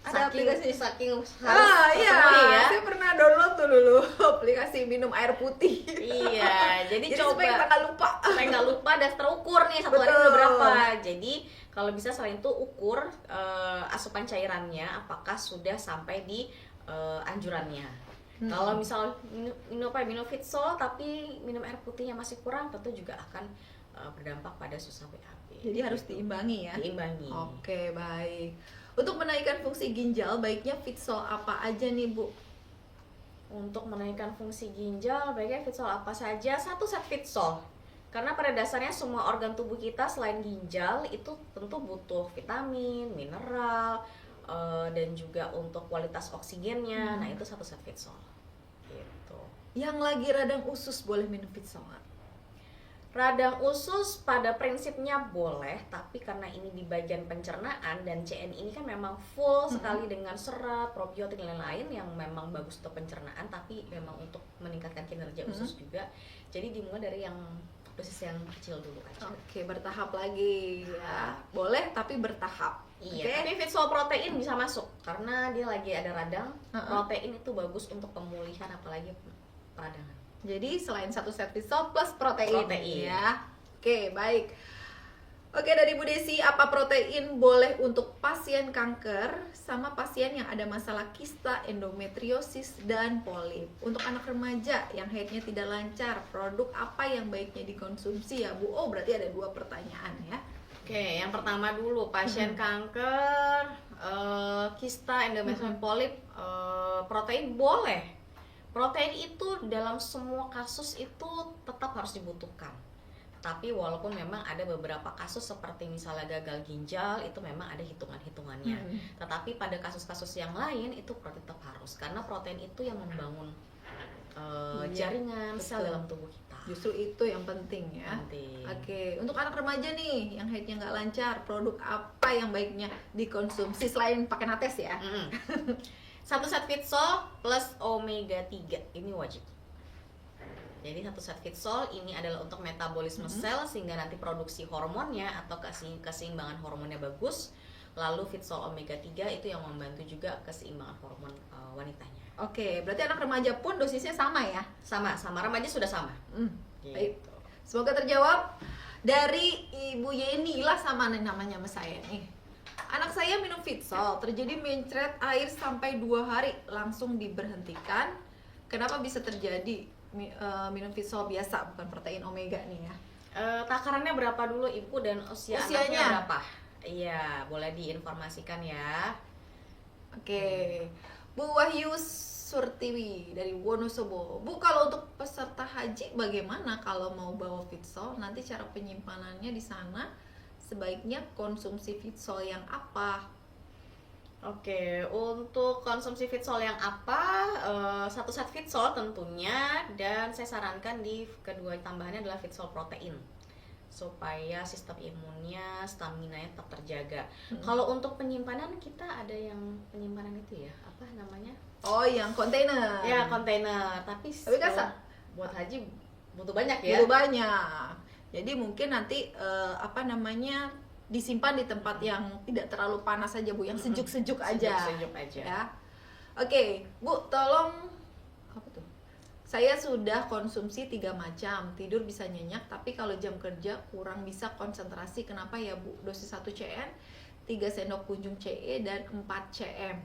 Ada aplikasi saking iya, ya. Saya pernah download tuh dulu aplikasi minum air putih. Iya, jadi coba supaya kita nggak lupa. Supaya nggak lupa dan terukur nih satu hari udah berapa. Jadi kalau bisa selain itu ukur asupan cairannya apakah sudah sampai di anjurannya. Kalau misal minum Fitsol tapi minum air putihnya masih kurang, tentu juga akan berdampak pada susah BAB. Jadi harus diimbangi ya. Diimbangi. Oke, baik. Untuk menaikkan fungsi ginjal, baiknya Fitsol apa aja nih, Bu? Untuk menaikkan fungsi ginjal, baiknya Fitsol apa saja? 1 set Fitsol. Karena pada dasarnya semua organ tubuh kita selain ginjal itu tentu butuh vitamin, mineral, dan juga untuk kualitas oksigennya. Nah, itu 1 set Fitsol. Gitu. Yang lagi radang usus boleh minum Fitsol nggak? Radang usus pada prinsipnya boleh, tapi karena ini di bagian pencernaan dan CN ini kan memang full sekali dengan serat, probiotik dan lain-lain yang memang bagus untuk pencernaan, tapi memang untuk meningkatkan kinerja usus juga. Jadi dimulai dari yang dosis yang kecil dulu aja. Oke, bertahap lagi ya. Boleh tapi bertahap. Iya, tapi Fitsol protein bisa masuk karena dia lagi ada radang. Protein itu bagus untuk pemulihan apalagi peradangan. Jadi selain 1 set Fitsol plus protein ya. Oke, baik. Oke, dari Bu Desi, apa protein boleh untuk pasien kanker sama pasien yang ada masalah kista, endometriosis, dan polip? Untuk anak remaja yang haidnya tidak lancar, produk apa yang baiknya dikonsumsi ya, Bu? Oh, berarti ada 2 pertanyaan ya. Oke, yang pertama dulu, pasien kanker, kista, endometriosis, polip, protein boleh. Protein itu dalam semua kasus itu tetap harus dibutuhkan. Tapi walaupun memang ada beberapa kasus seperti misalnya gagal ginjal itu memang ada hitungan-hitungannya. Tetapi pada kasus-kasus yang lain itu protein tetap harus karena protein itu yang membangun jaringan sel dalam tubuh kita. Justru itu yang penting ya. Oke, untuk anak remaja nih yang haidnya nggak lancar, produk apa yang baiknya dikonsumsi selain pakai nates ya? 1 set Fitsol plus omega 3 ini wajib. Jadi 1 set Fitsol ini adalah untuk metabolisme sel sehingga nanti produksi hormonnya atau keseimbangan hormonnya bagus. Lalu Fitsol omega 3 itu yang membantu juga keseimbangan hormon wanitanya. Oke, berarti anak remaja pun dosisnya sama ya? Sama remaja sudah sama. Baik. Semoga terjawab. Dari Ibu Yeni lah sama nih namanya sama saya nih. Anak saya minum Fitsol, terjadi mencret air sampai 2 hari, langsung diberhentikan. Kenapa bisa terjadi? Minum Fitsol biasa, bukan protein omega nih ya. Takarannya berapa dulu Ibu dan usianya berapa? Iya, boleh diinformasikan ya. Oke. Bu Wahyu Surtiwi dari Wonosobo. Bu, kalau untuk peserta haji bagaimana kalau mau bawa Fitsol? Nanti cara penyimpanannya di sana sebaiknya konsumsi Fitsol yang apa? Oke, untuk konsumsi Fitsol yang apa? 1 set Fitsol tentunya, dan saya sarankan di kedua tambahannya adalah Fitsol protein. supaya sistem imunnya, stamina-nya tetap terjaga. Kalau untuk penyimpanan kita ada yang penyimpanan itu ya, apa namanya? Oh, yang kontainer. Ya, kontainer. Tapi kan kalau buat haji butuh banyak ya. Butuh banyak. Jadi mungkin nanti disimpan di tempat yang tidak terlalu panas aja, Bu, yang sejuk-sejuk aja. Sejuk-sejuk aja. Ya. Oke, Bu, tolong apa tuh? Saya sudah konsumsi 3 macam, tidur bisa nyenyak, tapi kalau jam kerja kurang bisa konsentrasi. Kenapa ya, Bu? Dosis 1 CN, 3 sendok kunjung CE, dan 4 CM.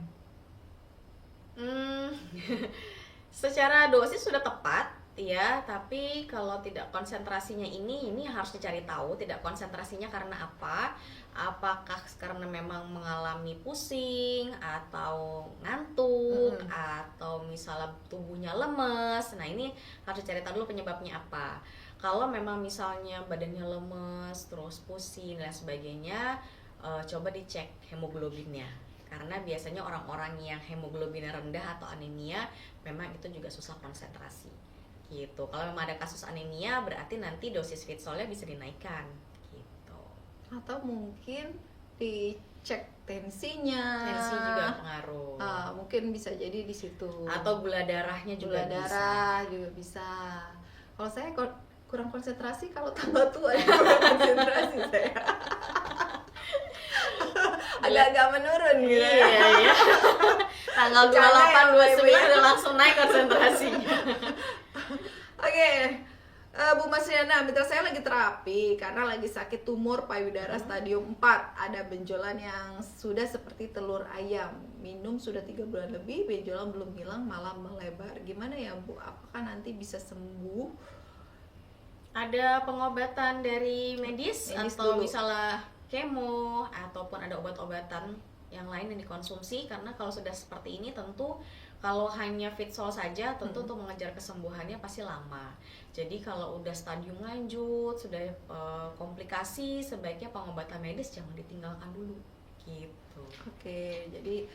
Secara dosis sudah tepat ya, tapi kalau tidak konsentrasinya ini harus dicari tahu tidak konsentrasinya karena apa. Apakah karena memang mengalami pusing atau ngantuk atau misalnya tubuhnya lemes. Nah, ini harus dicari tahu dulu penyebabnya apa. Kalau memang misalnya badannya lemes, terus pusing dan sebagainya, coba dicek hemoglobinnya. Karena biasanya orang-orang yang hemoglobinnya rendah atau anemia memang itu juga susah konsentrasi gitu. Kalau memang ada kasus anemia berarti nanti dosis fitsolnya bisa dinaikkan gitu. Atau mungkin dicek tensinya. Tensi juga pengaruh. Mungkin bisa jadi di situ. Atau gula darahnya juga gula darah juga bisa. Kalau saya kurang konsentrasi, kalau tambah tua kurang konsentrasi saya. Agak-agak menurun gitu. Iya. Tanggal 28 29 udah langsung naik konsentrasinya. Oke. Bu Masriana, mitra saya lagi terapi karena lagi sakit tumor payudara stadium 4. Ada benjolan yang sudah seperti telur ayam. Minum sudah 3 bulan lebih, benjolan belum hilang, malah melebar. Gimana ya, Bu? Apakah nanti bisa sembuh? Ada pengobatan dari medis atau dulu. misalnya kemo ataupun ada obat-obatan yang lain yang dikonsumsi, karena kalau sudah seperti ini tentu kalau hanya fitsol saja tentu untuk mengejar kesembuhannya pasti lama. Jadi kalau udah stadium lanjut, sudah komplikasi, sebaiknya pengobatan medis jangan ditinggalkan dulu gitu. Oke, jadi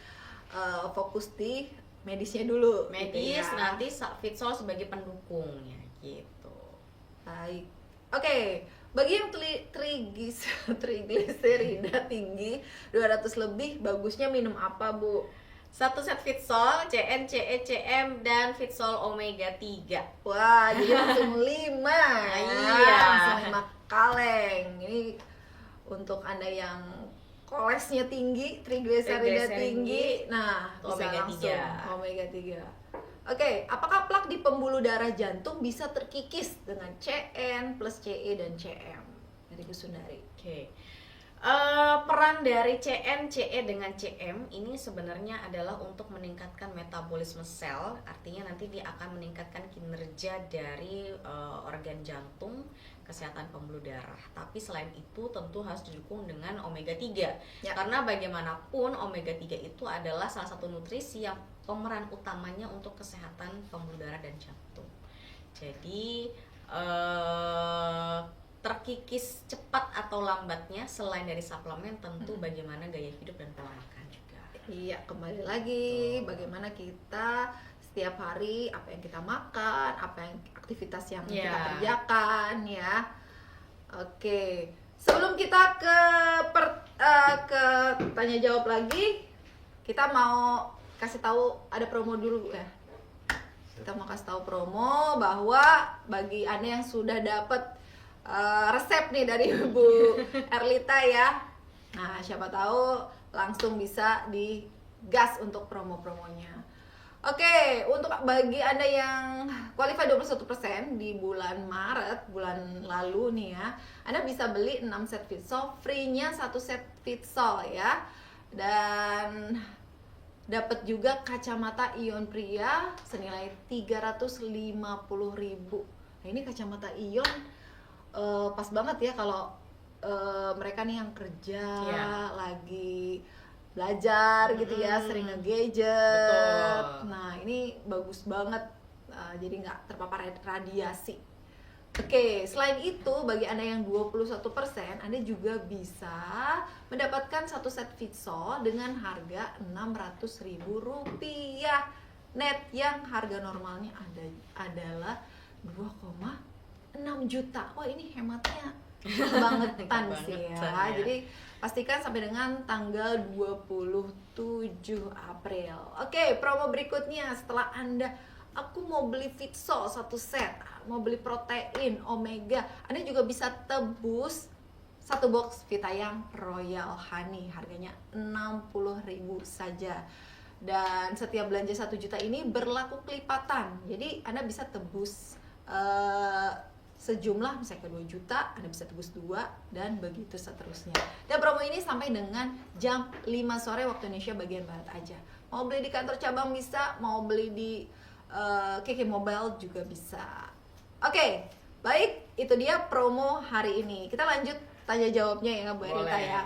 fokus di medisnya dulu. Medis gitu ya. nanti fitsol sebagai pendukungnya gitu. Baik. Oke, bagi yang trigliserida tinggi 200 lebih, bagusnya minum apa, Bu? 1 set fitsol, CN, CE, CM, dan fitsol omega 3. Wah, jadi langsung 5. Iya. Langsung 5 kaleng. Ini untuk Anda yang kolesnya tinggi, trigliserida tinggi. Nah, bisa omega langsung 3. omega 3. Oke, apakah plak di pembuluh darah jantung bisa terkikis dengan CN plus CE dan CM? Dari Bu Sundari. Oke. Peran dari CN, CE dengan CM ini sebenarnya adalah untuk meningkatkan metabolisme sel, artinya nanti dia akan meningkatkan kinerja dari organ jantung, kesehatan pembuluh darah. Tapi selain itu tentu harus didukung dengan omega 3. Ya. Karena bagaimanapun omega 3 itu adalah salah satu nutrisi yang pemeran utamanya untuk kesehatan pembuluh darah dan jantung. Jadi terkikis cepat atau lambatnya selain dari suplemen tentu bagaimana gaya hidup dan pola makan juga. Iya, kembali lagi bagaimana kita setiap hari, apa yang kita makan, apa yang aktivitas yang kita kerjakan ya. Oke, sebelum kita ke tanya jawab lagi, kita mau kasih tahu ada promo dulu ya. Kita mau kasih tahu promo bahwa bagi Anda yang sudah dapat resep nih dari Bu Erlita ya. Nah, siapa tahu langsung bisa digas untuk promo-promonya. Oke, untuk bagi Anda yang qualify 21% di bulan Maret, bulan lalu nih ya, Anda bisa beli 6 set fitsol, free-nya 1 set fitsol ya. Dan dapat juga kacamata ion pria senilai 350.000. Nah, ini kacamata ion pas banget ya kalau mereka nih yang kerja lagi belajar gitu ya, sering nge-gadget. Nah, ini bagus banget, jadi nggak terpapar radiasi. Oke, selain itu bagi Anda yang 21%, Anda juga bisa mendapatkan 1 set fitsol dengan harga Rp600.000 net, yang harga normalnya adalah 2,6 juta. Wah, ini hematnya kebangetan sih ya. Kebangetan, ya. Jadi pastikan sampai dengan tanggal 27 April. Oke, promo berikutnya setelah Anda aku mau beli Fitsol 1 set, mau beli protein, omega, Anda juga bisa tebus 1 box Vitayang Royal Honey, harganya 60.000 saja. Dan setiap belanja 1 juta ini berlaku kelipatan. Jadi Anda bisa tebus sejumlah misalnya ke 2 juta, Anda bisa tebus 2 dan begitu seterusnya. Dan promo ini sampai dengan jam 5 sore waktu Indonesia bagian barat aja. Mau beli di kantor cabang bisa, mau beli di KK Mobile juga bisa. Oke, baik, itu dia promo hari ini. Kita lanjut tanya jawabnya ya Bu Erita ya.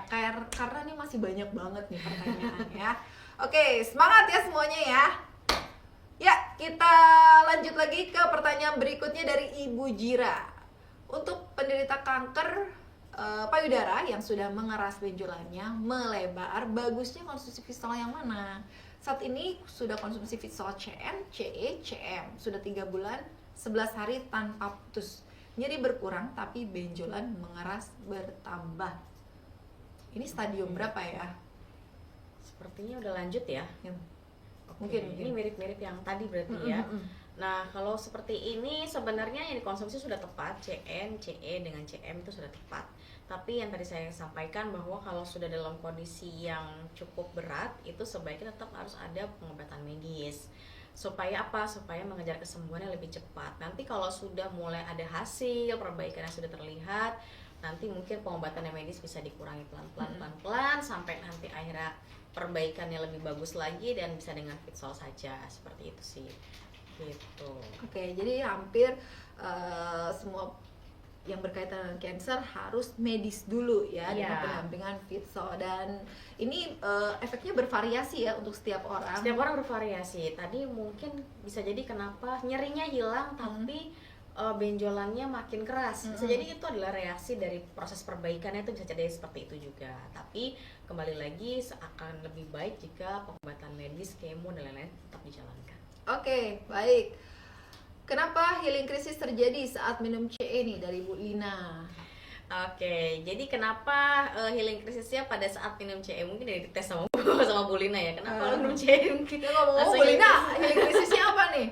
Karena ini masih banyak banget nih pertanyaan ya. Oke, semangat ya semuanya ya. Ya, kita lanjut lagi ke pertanyaan berikutnya dari Ibu Jira. Untuk penderita kanker payudara yang sudah mengeras benjolannya, melebar, bagusnya konsumsi Fitsol yang mana? Saat ini sudah konsumsi Fitsol CN, CE, CM. Sudah 3 bulan, 11 hari tanpa putus. Nyeri berkurang tapi benjolan mengeras bertambah. Ini stadium berapa ya? Sepertinya udah lanjut ya. Mungkin. Ini mirip-mirip yang tadi berarti ya. Nah, kalau seperti ini sebenarnya yang dikonsumsi sudah tepat, CN, CE dengan CM itu sudah tepat. Tapi yang tadi saya sampaikan bahwa kalau sudah dalam kondisi yang cukup berat, itu sebaiknya tetap harus ada pengobatan medis. Supaya apa? Supaya mengejar kesembuhannya lebih cepat. Nanti kalau sudah mulai ada hasil, perbaikan yang sudah terlihat, nanti mungkin pengobatan medis bisa dikurangi pelan-pelan sampai nanti akhirnya perbaikannya lebih bagus lagi dan bisa dengan Fitsol saja, seperti itu sih. Gitu. Oke, jadi hampir semua yang berkaitan dengan cancer harus medis dulu ya, dengan pendampingan Fitsol. Dan ini efeknya bervariasi ya untuk setiap orang. Setiap orang bervariasi. Tadi mungkin bisa jadi kenapa nyerinya hilang tapi benjolannya makin keras. Bisa jadi itu adalah reaksi dari proses perbaikannya, itu bisa jadi seperti itu juga. Tapi kembali lagi akan lebih baik jika pengobatan medis, kemo dan lain-lain tetap dijalankan. Oke, baik. Kenapa healing krisis terjadi saat minum CE nih dari Bu Lina? Oke, jadi kenapa healing krisisnya pada saat minum CE? Mungkin dari tes sama Bu Lina ya. Kenapa minum CE? Kita ngomong Bu Lina, healing krisisnya apa nih?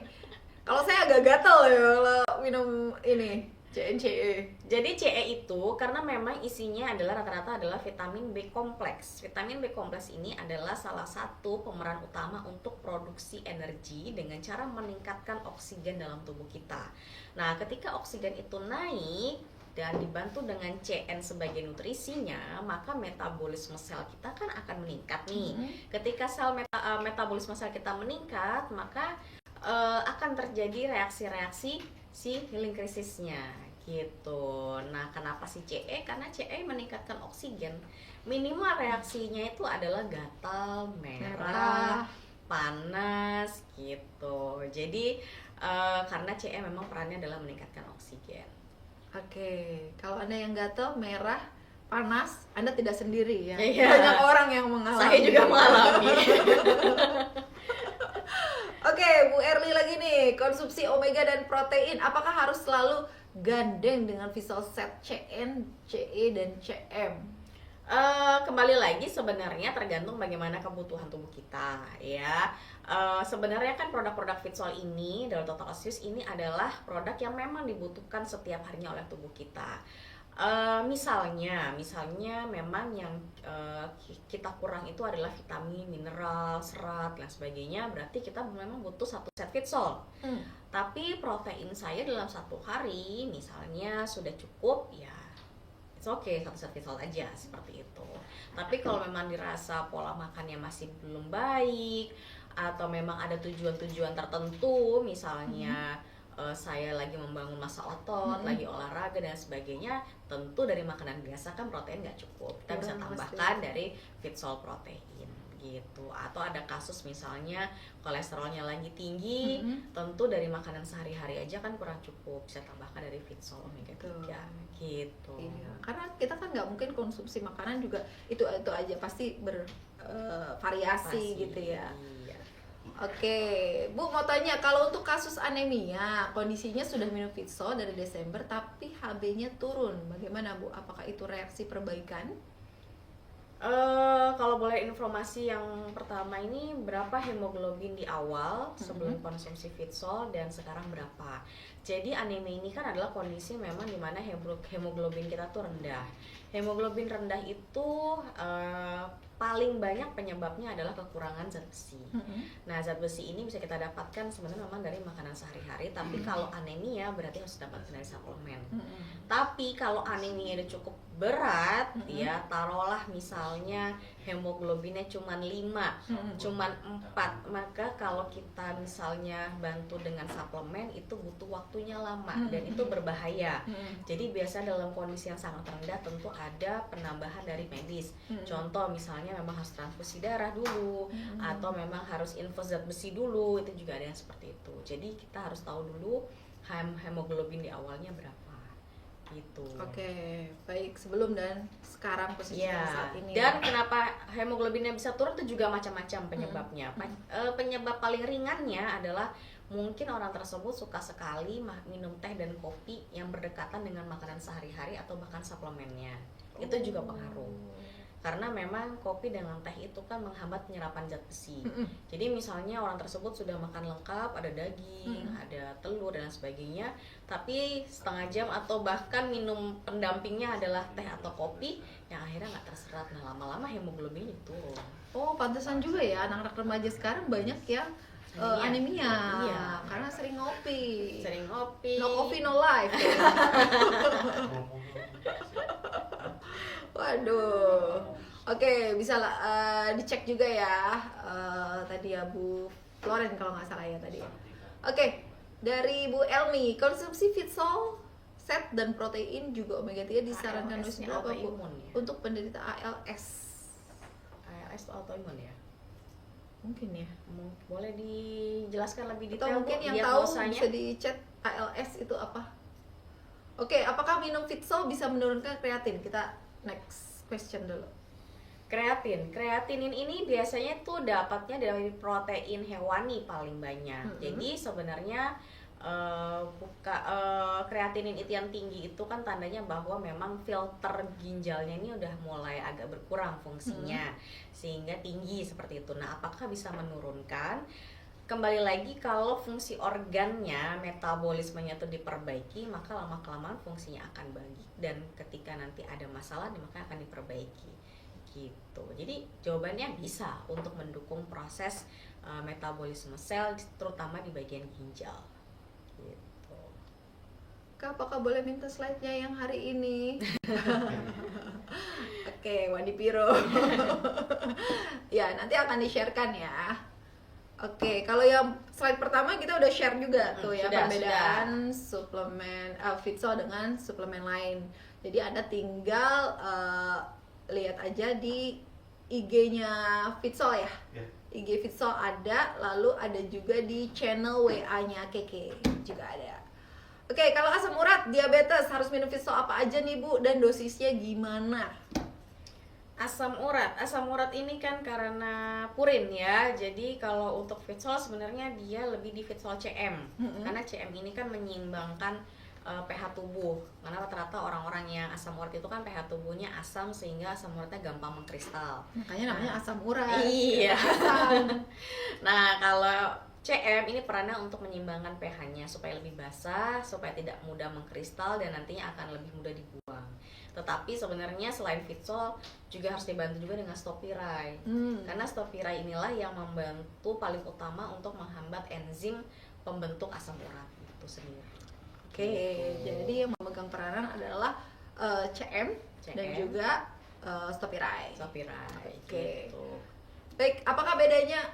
Kalau saya agak gatel ya kalau minum ini CE. Jadi CE itu karena memang isinya adalah rata-rata adalah vitamin B kompleks. Vitamin B kompleks ini adalah salah satu pemeran utama untuk produksi energi dengan cara meningkatkan oksigen dalam tubuh kita. Nah, ketika oksigen itu naik dan dibantu dengan CN sebagai nutrisinya, maka metabolisme sel kita kan akan meningkat nih. Ketika metabolisme sel kita meningkat, maka akan terjadi reaksi-reaksi si healing krisisnya gitu. Nah, kenapa si CE? Karena CE meningkatkan oksigen. Minimal reaksinya itu adalah gatal, merah, panas gitu. Jadi karena CE memang perannya adalah meningkatkan oksigen. Oke, kalau Anda yang gatal, merah, panas, Anda tidak sendiri ya. Iya. Banyak orang yang mengalami. Saya juga mengalami. Oke, Bu Erli lagi nih, konsumsi omega dan protein apakah harus selalu gandeng dengan Fitsol set CN, CE dan CM? Kembali lagi sebenarnya tergantung bagaimana kebutuhan tubuh kita ya. Sebenarnya kan produk-produk Fitsol ini dari Total Osius ini adalah produk yang memang dibutuhkan setiap harinya oleh tubuh kita. Misalnya memang yang kita kurang itu adalah vitamin, mineral, serat dan sebagainya, berarti kita memang butuh 1 set Fitsol. Tapi protein saya dalam 1 hari misalnya sudah cukup, ya it's okay, 1 set Fitsol aja seperti itu. Tapi kalau memang dirasa pola makannya masih belum baik atau memang ada tujuan-tujuan tertentu, misalnya saya lagi membangun massa otot, lagi olahraga dan sebagainya, tentu dari makanan biasa kan protein nggak cukup. Kita bisa tambahkan dari Fitsol protein gitu. Atau ada kasus misalnya kolesterolnya lagi tinggi, tentu dari makanan sehari-hari aja kan kurang cukup, bisa tambahkan dari Fitsol omega 3 gitu. Iya, karena kita kan nggak mungkin konsumsi makanan juga itu aja, pasti bervariasi gitu ya. Iya. Oke, Bu mau tanya, kalau untuk kasus anemia, kondisinya sudah minum Fitsol dari Desember tapi HB-nya turun. Bagaimana Bu? Apakah itu reaksi perbaikan? Kalau boleh informasi yang pertama ini, berapa hemoglobin di awal sebelum konsumsi Fitsol dan sekarang berapa? Jadi anemia ini kan adalah kondisi memang dimana hemoglobin kita tuh rendah. Hemoglobin rendah itu paling banyak penyebabnya adalah kekurangan zat besi. Nah, zat besi ini bisa kita dapatkan sebenarnya memang dari makanan sehari-hari, tapi kalau anemia berarti harus dapatkan dari suplemen. Tapi kalau anemia itu cukup berat, ya taruhlah misalnya hemoglobinnya cuma 5, cuma 4, maka kalau kita misalnya bantu dengan suplemen itu butuh waktunya lama dan itu berbahaya. Jadi biasa dalam kondisi yang sangat rendah tentu ada penambahan dari medis. Contoh misalnya memang harus transfusi darah dulu, atau memang harus infus zat besi dulu, itu juga ada yang seperti itu. Jadi kita harus tahu dulu hemoglobin di awalnya berapa gitu. Oke, baik, sebelum dan sekarang posisinya saat ini. Dan kenapa hemoglobinnya bisa turun itu juga macam-macam penyebabnya. Penyebab paling ringannya adalah mungkin orang tersebut suka sekali minum teh dan kopi yang berdekatan dengan makanan sehari-hari atau bahkan suplemennya. Itu juga pengaruh. Karena memang kopi dengan teh itu kan menghambat penyerapan zat besi. Jadi misalnya orang tersebut sudah makan lengkap, ada daging, ada telur dan sebagainya, tapi setengah jam atau bahkan minum pendampingnya adalah teh atau kopi, yang akhirnya nggak terserap. Nah, lama-lama hemoglobinnya turun. Oh, pantesan juga ya anak-anak remaja sekarang banyak yang anemia. Iya. Karena sering ngopi. No coffee, no life. Waduh. Oke, bisa lah dicek juga ya. Tadi ya Bu Floren kalau nggak salah ya tadi. Oke, dari Bu Elmi, konsumsi Fitsol, set dan protein juga omega 3 disarankan dosis berapa Bu? Ya? Untuk penderita ALS. ALS itu autoimun ya? Mungkin ya. Boleh dijelaskan lebih Atau detail? mungkin yang tahu bisa di chat ALS itu apa? Oke, apakah minum Fitsol bisa menurunkan kreatin? Kita next question dulu. Kreatinin ini biasanya tuh dapatnya dari protein hewani paling banyak. Jadi sebenarnya kreatinin itu yang tinggi itu kan tandanya bahwa memang filter ginjalnya ini udah mulai agak berkurang fungsinya, sehingga tinggi seperti itu. Nah, apakah bisa menurunkan? Kembali lagi, kalau fungsi organnya, metabolismenya itu diperbaiki, maka lama-kelamaan fungsinya akan baik, dan ketika nanti ada masalah maka akan diperbaiki gitu. Jadi jawabannya bisa untuk mendukung proses metabolisme sel, terutama di bagian ginjal gitu. Kak, apakah boleh minta slide-nya yang hari ini? Oke, Wandi Piro. Ya, nanti akan di-sharekan ya. Oke, kalau yang slide pertama kita udah share juga tuh ya, perbedaan suplemen Fitsol dengan suplemen lain. Jadi Anda tinggal lihat aja di IG-nya Fitsol ya. IG Fitsol ada, lalu ada juga di channel WA-nya Keke juga ada. Oke, kalau asam urat, diabetes harus minum Fitsol apa aja nih Bu, dan dosisnya gimana? Asam urat ini kan karena purin ya. Jadi kalau untuk Fitsol sebenarnya dia lebih di Fitsol CM. Karena CM ini kan menyeimbangkan pH tubuh. Karena rata-rata orang-orang yang asam urat itu kan pH tubuhnya asam, sehingga asam uratnya gampang mengkristal. Makanya namanya asam urat. Iya. Nah, kalau CM ini perannya untuk menyeimbangkan pH-nya supaya lebih basah, supaya tidak mudah mengkristal dan nantinya akan lebih mudah dibuang. Tetapi sebenarnya selain Fitsol juga harus dibantu juga dengan Stopirai. Karena Stopirai inilah yang membantu paling utama untuk menghambat enzim pembentuk asam urat itu sendiri. Oke, jadi yang memegang peranan adalah CM dan juga Stopirai. Oke. Gitu. Baik, apakah bedanya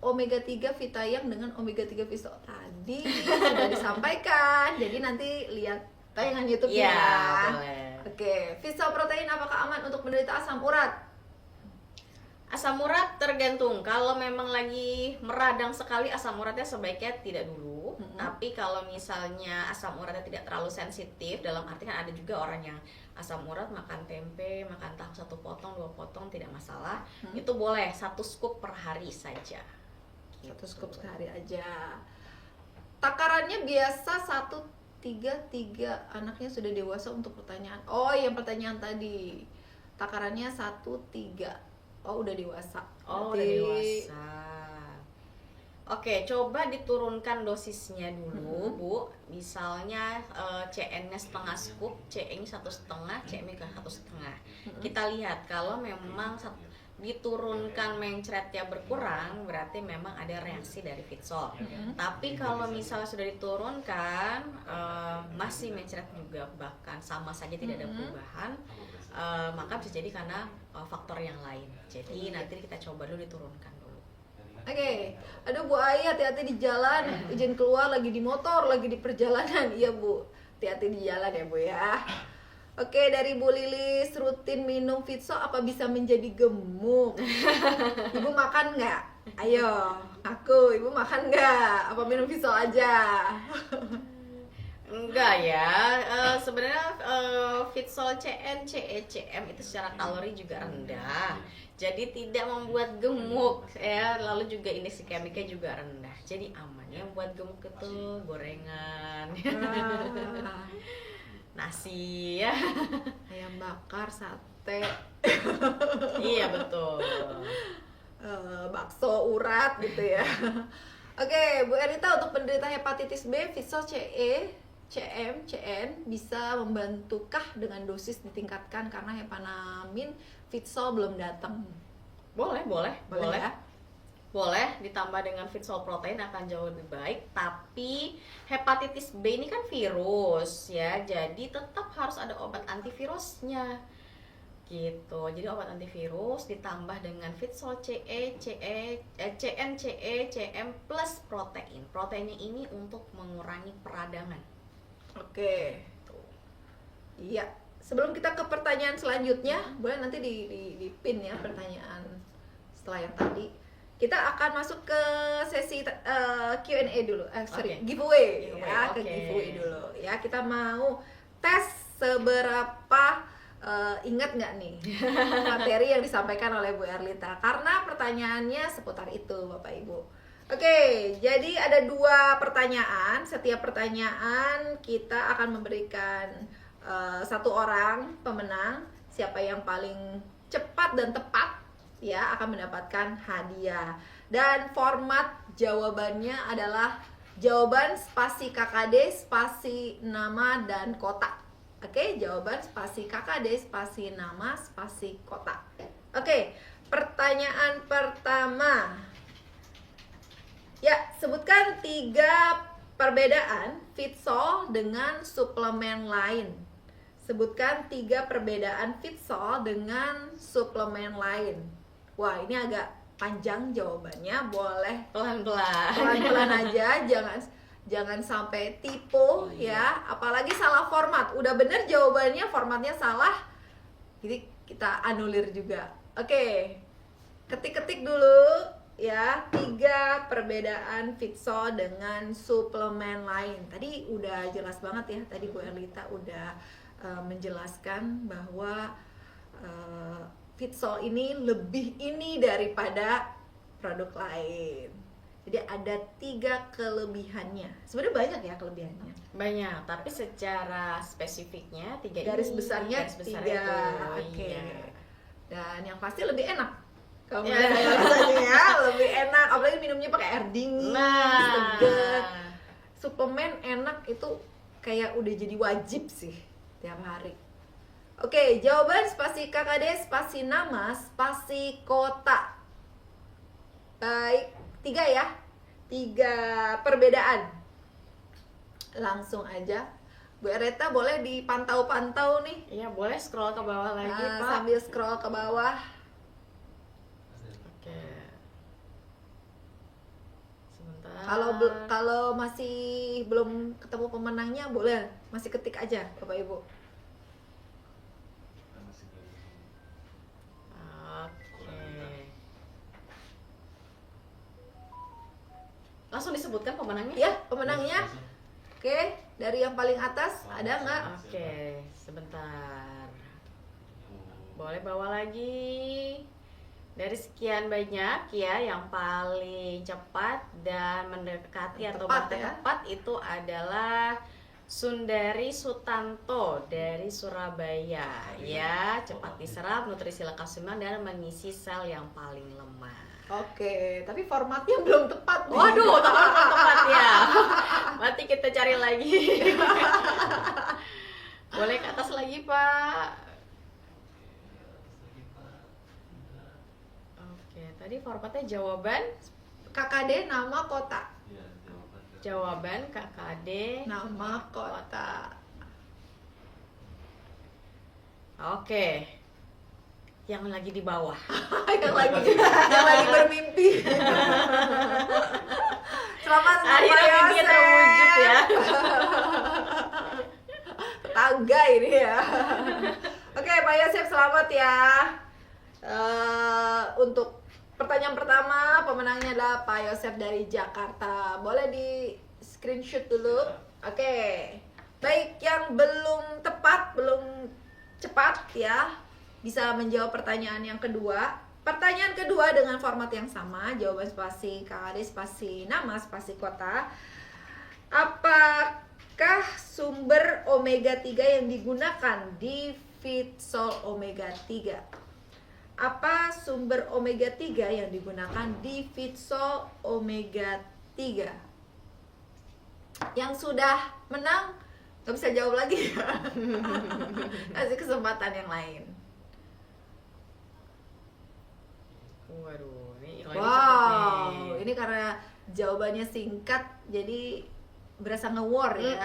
omega 3 Vitayam dengan omega 3 Fitsol? Tadi sudah disampaikan. Jadi nanti lihat tayangan YouTube-nya. Iya, boleh. Oke, Fitsol protein apakah aman untuk menderita asam urat? Asam urat tergantung. Kalau memang lagi meradang sekali asam uratnya sebaiknya tidak dulu. Tapi kalau misalnya asam uratnya tidak terlalu sensitif, dalam arti kan ada juga orang yang asam urat makan tempe, makan tahu 1 potong, 2 potong tidak masalah. Itu boleh 1 scoop per hari saja. 1 scoop sehari aja. Takarannya biasa 1-3 anaknya sudah dewasa untuk pertanyaan. Oh, yang pertanyaan tadi. Takarannya 1-3. Oh, udah dewasa. Oh, udah Berarti- dewasa. Oke, coba diturunkan dosisnya dulu, Bu. Misalnya CN-nya setengah scoop, CE-nya 1,5, CM-nya 1,5. Kita lihat kalau memang diturunkan mencretnya berkurang, berarti memang ada reaksi dari Fitsol. Tapi kalau misalnya sudah diturunkan masih mencret juga, bahkan sama saja tidak ada perubahan, maka bisa jadi karena faktor yang lain. Jadi nanti kita coba dulu diturunkan dulu. Oke, aduh Bu Ai, hati-hati di jalan. Izin keluar, lagi di motor, lagi di perjalanan. Iya Bu, hati-hati di jalan ya Bu ya. Oke, dari Bu Lilis, rutin minum Fitsol apa bisa menjadi gemuk? Ibu makan nggak? Ayo, aku, Ibu makan nggak? Apa minum Fitsol aja? Enggak ya, sebenarnya Fitsol CN, CE, CM itu secara kalori juga rendah, jadi tidak membuat gemuk ya. Lalu juga indeks glikemiknya juga rendah, jadi aman. Yang buat gemuk itu gorengan, nasi ya, Ayam bakar, sate, iya betul. bakso urat gitu ya. Oke, Bu Erita, untuk penderita hepatitis B, Fitsol CE, CM, CN bisa membantukah dengan dosis ditingkatkan karena hepanamin Fitsol belum datang? Boleh ya? Boleh ditambah dengan Fitsol protein akan jauh lebih baik. Tapi hepatitis B ini kan virus ya, jadi tetap harus ada obat antivirusnya gitu. Jadi obat antivirus ditambah dengan Fitsol CN, CE, CM plus protein. Proteinnya ini untuk mengurangi peradangan. Oke. Iya. Sebelum kita ke pertanyaan selanjutnya, boleh nanti di pin ya pertanyaan setelah yang tadi. Kita akan masuk ke sesi Q&A dulu. Giveaway ya, ke giveaway dulu. Ya, kita mau tes seberapa ingat nggak nih materi yang disampaikan oleh Bu Erlita, karena pertanyaannya seputar itu Bapak Ibu. Oke, jadi ada 2 pertanyaan. Setiap pertanyaan kita akan memberikan 1 orang pemenang. Siapa yang paling cepat dan tepat ya akan mendapatkan hadiah. Dan format jawabannya adalah jawaban spasi KKD, spasi nama dan kota. Oke, jawaban spasi KKD, spasi nama, spasi kota. Oke, pertanyaan pertama. Ya, sebutkan 3 perbedaan Fitsol dengan suplemen lain. Sebutkan 3 perbedaan Fitsol dengan suplemen lain. Wah, ini agak panjang jawabannya. Boleh pelan-pelan aja, jangan sampai tipu ya. Apalagi salah format. Udah bener jawabannya, formatnya salah, jadi kita anulir juga. Oke, ketik-ketik dulu ya 3 perbedaan Fitsol dengan suplemen lain. Tadi udah jelas banget ya, tadi Bu Erlita udah menjelaskan bahwa Fitsol ini lebih ini daripada produk lain. Jadi ada 3 kelebihannya. Sebenarnya banyak ya kelebihannya. Banyak, tapi secara spesifiknya 3 Garis ini, besarnya garis besar 3. itu. Oke. Iya. Dan yang pasti lebih enak. Kalau Ya. menurut saya rasanya ya, lebih enak. Apalagi minumnya pakai air dingin, seger. Suplemen enak itu kayak udah jadi wajib sih tiap hari. Oke, jawaban spasi KKD, spasi nama, spasi kota. Baik, 3 ya. 3 perbedaan. Langsung aja. Bu Ereta boleh dipantau-pantau nih. Iya, boleh scroll ke bawah lagi, Pak. Sambil scroll ke bawah. Oke. Sebentar. Kalau masih belum ketemu pemenangnya, boleh masih ketik aja Bapak Ibu. Oke. Langsung disebutkan pemenangnya? Ya, pemenangnya. Oke, dari yang paling atas ada nggak? Oke, sebentar. Boleh bawa lagi. Dari sekian banyak ya, yang paling cepat dan mendekati atau Tepat bahkan ya. tepat itu adalah Sundari Sutanto dari Surabaya ya. Cepat diserap, nutrisi lengkap seimbang dan mengisi sel yang paling lemah. Oke, tapi formatnya belum tepat nih. Waduh, tepat ya. Berarti kita cari lagi. Boleh ke atas lagi, Pak. Oke, tadi formatnya jawaban KKD nama kota. jawaban KKD Nama kota. Oke. Yang lagi di bawah. yang lagi bermimpi. Selamat Akhirnya Pak mimpinya terwujud ya. Tangga ini ya. Oke, Pak Yosef selamat ya. Untuk pertanyaan pertama, pemenangnya adalah Pak Yosef dari Jakarta. Boleh di screenshot dulu. Oke. Baik, yang belum tepat, belum cepat ya, bisa menjawab pertanyaan yang kedua. Pertanyaan kedua dengan format yang sama, jawaban spasi KKD spasi nama spasi kota. Apakah sumber omega 3 yang digunakan di Fitsol omega 3? Apa sumber omega 3 yang digunakan di Fitsol omega 3? Yang sudah menang gak bisa jawab lagi. Kasih kesempatan yang lain. Waduh, ini Wow, ini karena jawabannya singkat jadi berasa nge-war ya.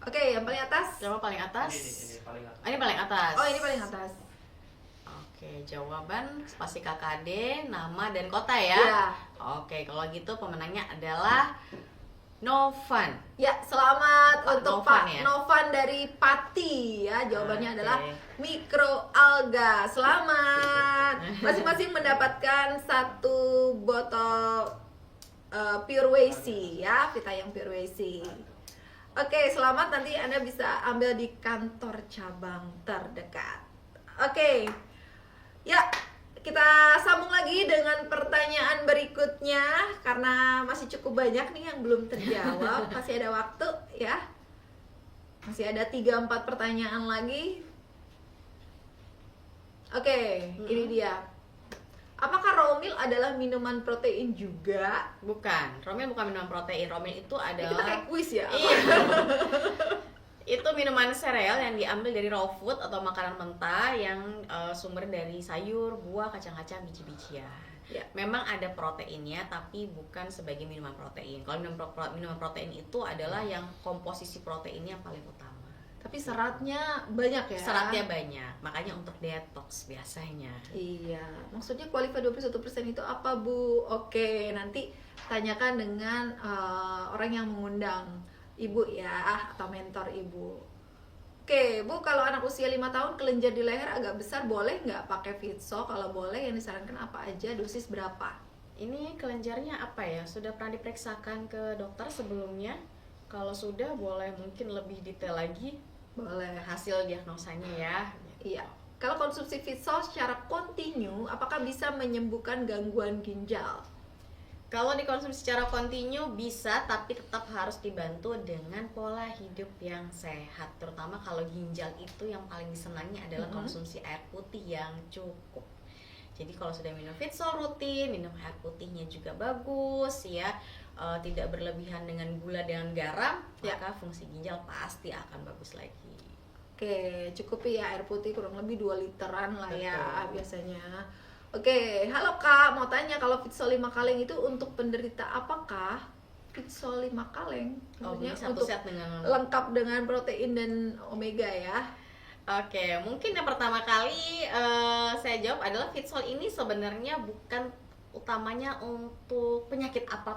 Oke, yang paling atas. Jawab paling atas. Ini Ini paling atas. Oh, ini paling atas. Oke, jawaban spasi KKD, nama dan kota ya. Ya. Oke, kalau gitu pemenangnya adalah Novan. Ya, selamat Pak untuk Novan Pak ya? Novan dari Pati ya. Jawabannya Oke. adalah mikroalga. Selamat. Masing-masing mendapatkan satu botol Pure Whey ya, Vitayang Pure Whey. Oke, selamat, nanti Anda bisa ambil di kantor cabang terdekat. Oke. Ya, kita sambung lagi dengan pertanyaan berikutnya karena masih cukup banyak nih yang belum terjawab. Masih ada waktu ya. Masih ada 3-4 pertanyaan lagi. Oke, ini dia. Apakah Romil adalah minuman protein juga? Bukan, Romil bukan minuman protein. Romil itu Ini adalah kita kayak kuis ya. Iya. Itu minuman sereal yang diambil dari raw food atau makanan mentah yang sumber dari sayur, buah, kacang-kacang, biji-bijian. Ya. Memang ada proteinnya tapi bukan sebagai minuman protein. Kalau minuman protein itu adalah yang komposisi proteinnya yang paling utama. Tapi seratnya banyak ya. Seratnya banyak, makanya untuk detox biasanya. Iya, maksudnya Qualify 21% itu apa, Bu? Oke, nanti tanyakan dengan orang yang mengundang Ibu ya, atau mentor Ibu. Oke, Bu, kalau anak usia 5 tahun kelenjar di leher agak besar, boleh nggak pakai Fitsol? Kalau boleh, yang disarankan apa aja, dosis berapa? Ini kelenjarnya apa ya? Sudah pernah diperiksakan ke dokter sebelumnya? Kalau sudah, boleh mungkin lebih detail lagi. Boleh. Hasil diagnosanya ya. Iya. Kalau konsumsi Fitsol secara kontinu, apakah bisa menyembuhkan gangguan ginjal? Kalau dikonsumsi secara kontinu bisa, tapi tetap harus dibantu dengan pola hidup yang sehat. Terutama kalau ginjal itu yang paling disenangi adalah konsumsi air putih yang cukup. Jadi kalau sudah minum Fitsol rutin, minum air putihnya juga bagus ya. Tidak berlebihan dengan gula dan garam, maka fungsi ginjal pasti akan bagus lagi. Oke, cukupi ya air putih kurang lebih 2 literan lah ya biasanya. Oke, halo Kak, mau tanya kalau Fitsol 5 kaleng itu untuk penderita apakah? Fitsol 5 kaleng? Maksudnya Satu untuk set dengan lengkap dengan protein dan omega ya. Oke, mungkin yang pertama kali saya jawab adalah Fitsol ini sebenarnya bukan utamanya untuk penyakit apa,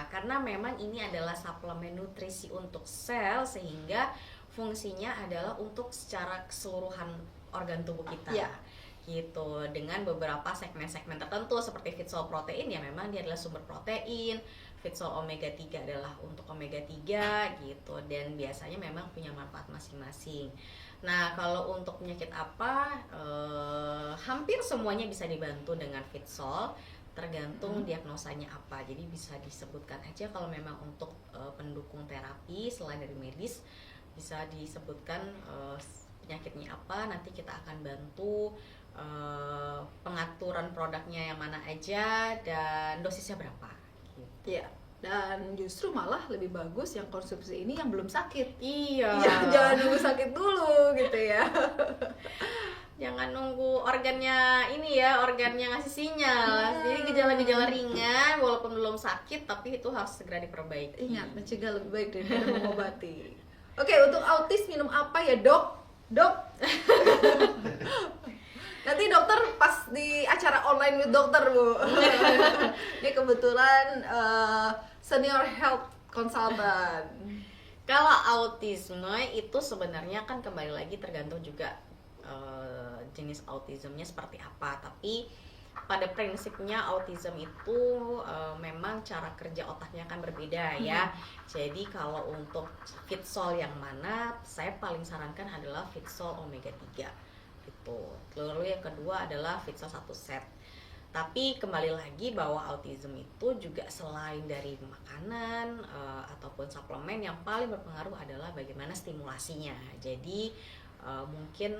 karena memang ini adalah suplemen nutrisi untuk sel sehingga fungsinya adalah untuk secara keseluruhan organ tubuh kita. Ya. gitu, dengan beberapa segmen-segmen tertentu seperti Fitsol protein ya memang dia adalah sumber protein, Fitsol omega 3 adalah untuk omega 3 gitu, dan biasanya memang punya manfaat masing-masing. Nah, kalau untuk penyakit apa, hampir semuanya bisa dibantu dengan Fitsol, tergantung diagnosanya apa. Jadi bisa disebutkan aja kalau memang untuk pendukung terapi selain dari medis, bisa disebutkan penyakitnya apa, nanti kita akan bantu pengaturan produknya yang mana aja dan dosisnya berapa gitu. Ya, dan justru malah lebih bagus yang konsumsi ini yang belum sakit. Iya. Ya, jangan nunggu sakit dulu gitu ya. Jangan nunggu organnya ini ya, organnya ngasih sinyal. Jadi gejala-gejala ringan walaupun belum sakit tapi itu harus segera diperbaiki. Ingat, mencegah lebih baik daripada mengobati. Oke, untuk autis minum apa ya, Dok? Dok. Nanti dokter pas di acara online with dokter, Bu. Ini kebetulan senior health consultant. Kalau autisme itu sebenarnya kan kembali lagi tergantung juga jenis autismnya seperti apa. Tapi pada prinsipnya autism itu memang cara kerja otaknya akan berbeda ya. Jadi kalau untuk Fitsol yang mana, saya paling sarankan adalah Fitsol omega 3 gitu. Lalu yang kedua adalah Fitsol 1 set. Tapi kembali lagi bahwa autism itu juga selain dari makanan ataupun suplemen, yang paling berpengaruh adalah bagaimana stimulasinya. Jadi mungkin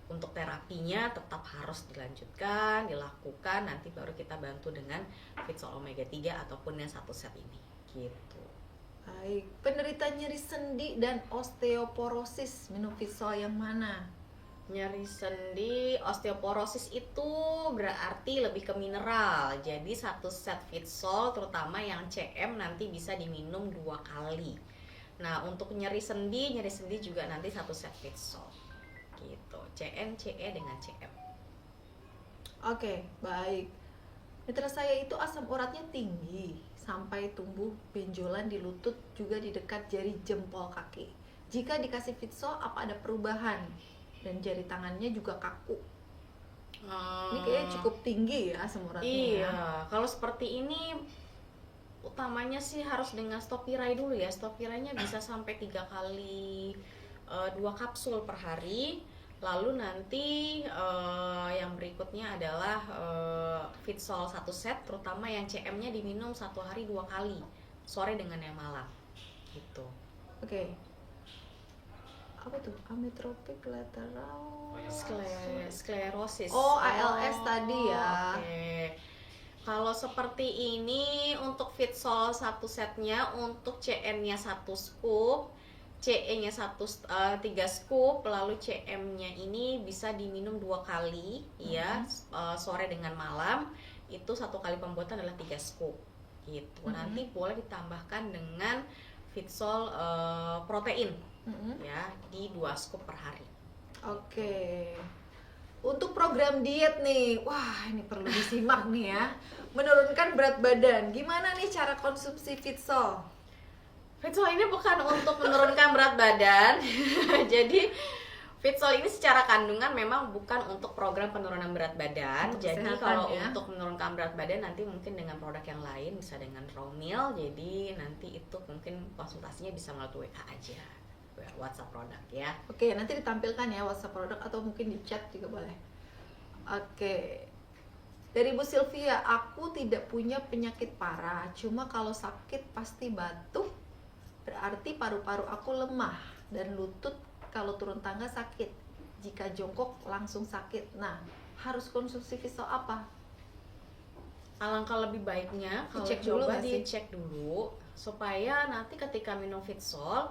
untuk terapinya tetap harus dilanjutkan, dilakukan, nanti baru kita bantu dengan Fitsol omega 3 ataupun yang 1 set ini gitu. Baik, penderita nyeri sendi dan osteoporosis minum Fitsol yang mana? Nyeri sendi, osteoporosis itu berarti lebih ke mineral. Jadi 1 set Fitsol terutama yang CM nanti bisa diminum 2 kali. Nah, untuk nyeri sendi juga nanti 1 set Fitsol gitu. CN, CE dengan CM. Oke, baik. Mitra saya itu asam uratnya tinggi sampai tumbuh benjolan di lutut, juga di dekat jari jempol kaki. Jika dikasih Fitsol apa ada perubahan? Dan jari tangannya juga kaku. Ini kayaknya cukup tinggi ya asam uratnya. Iya, kalau seperti ini utamanya sih harus dengan Stopirai dulu ya. Stopirainya bisa sampai 3 kali 2 kapsul per hari. Lalu nanti yang berikutnya adalah Fitsol 1 set, terutama yang CM-nya diminum 1 hari 2 kali, sore dengan yang malam gitu. Oke. Apa tuh? Amyotrophic lateral sklerosis. Oh, ALS tadi ya. Oke. Kalau seperti ini untuk Fitsol 1 setnya, untuk CN-nya 1 scoop, CE-nya 3 scoop, lalu CM-nya ini bisa diminum 2 kali ya, sore dengan malam. Itu 1 kali pembuatan adalah 3 scoop gitu. Nanti boleh ditambahkan dengan Fitsol protein ya, di 2 scoop per hari. Oke. Untuk program diet nih, wah ini perlu disimak nih ya. Menurunkan berat badan, gimana nih cara konsumsi Fitsol? Fitsol ini bukan untuk menurunkan berat badan. Jadi Fitsol ini secara kandungan memang bukan untuk program penurunan berat badan. Untuk jadi kesehatan, kalau ya. untuk menurunkan berat badan nanti mungkin dengan produk yang lain, bisa dengan raw meal. Jadi nanti itu mungkin konsultasinya bisa melalui WA aja, WhatsApp produk ya. Oke, nanti ditampilkan ya WhatsApp produk atau mungkin di chat juga boleh. Oke. Dari Bu Sylvia, aku tidak punya penyakit parah, cuma kalau sakit pasti batuk, berarti paru-paru aku lemah, dan lutut kalau turun tangga sakit. Jika jongkok langsung sakit. Nah, harus konsumsi Fitsol apa? Alangkah lebih baiknya kalau Dicek dulu coba nggak sih? dicek dulu supaya nanti ketika minum Fitsol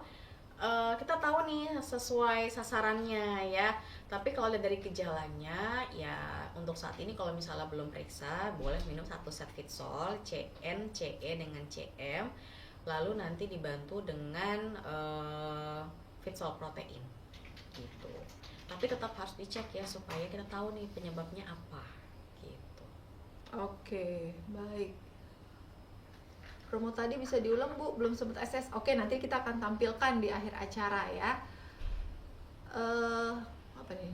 kita tahu nih sesuai sasarannya ya. Tapi kalau lihat dari gejalanya ya, untuk saat ini kalau misalnya belum periksa, boleh minum 1 set Fitsol CN, CE dengan CM, lalu nanti dibantu dengan Fitsol protein gitu. Tapi tetap harus dicek ya supaya kita tahu nih penyebabnya apa gitu. Oke, baik. Promo tadi bisa diulang, Bu, belum sempat akses. Oke, nanti kita akan tampilkan di akhir acara ya. Apa nih?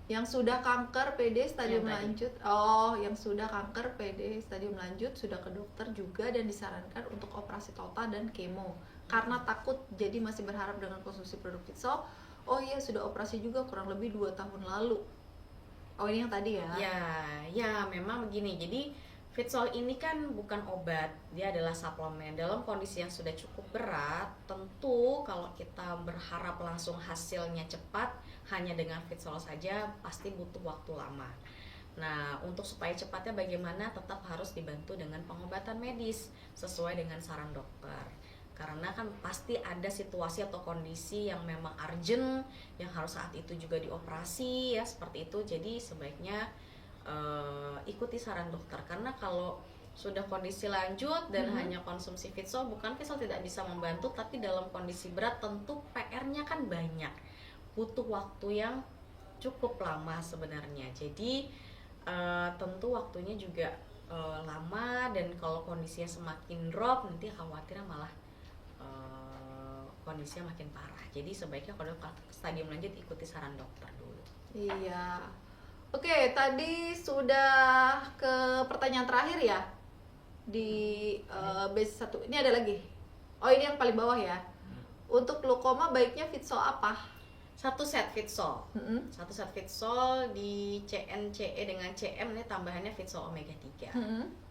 Yang sudah kanker PD stadium Yang tadi. lanjut. Oh, yang sudah kanker PD stadium lanjut sudah ke dokter juga dan disarankan untuk operasi total dan kemo. Karena takut jadi masih berharap dengan konsumsi produk Fitsol. Oh iya, sudah operasi juga kurang lebih 2 tahun lalu. Oh, ini yang tadi ya. Ya memang begini. Jadi Fitsol ini kan bukan obat, dia adalah suplemen. Dalam kondisi yang sudah cukup berat, tentu kalau kita berharap langsung hasilnya cepat, hanya dengan Fitsol saja pasti butuh waktu lama. Nah, untuk supaya cepatnya bagaimana, tetap harus dibantu dengan pengobatan medis sesuai dengan saran dokter. Karena kan pasti ada situasi atau kondisi yang memang urgent, yang harus saat itu juga dioperasi ya, seperti itu. Jadi sebaiknya ikuti saran dokter, karena kalau sudah kondisi lanjut dan hanya konsumsi Fitsol, bukan Fitsol tidak bisa membantu, tapi dalam kondisi berat tentu PR-nya kan banyak, butuh waktu yang cukup lama sebenarnya. Jadi tentu waktunya juga lama, dan kalau kondisinya semakin drop nanti khawatirnya malah kondisinya makin parah. Jadi sebaiknya kalau stadium lanjut ikuti saran dokter dulu. Iya. Oke, tadi sudah ke pertanyaan terakhir ya di base 1. Ini ada lagi. Oh, ini yang paling bawah ya. Untuk glaukoma baiknya Fitsol apa? 1 set Fitsol. 1 set Fitsol di CNCE dengan CM, ini tambahannya Fitsol omega 3.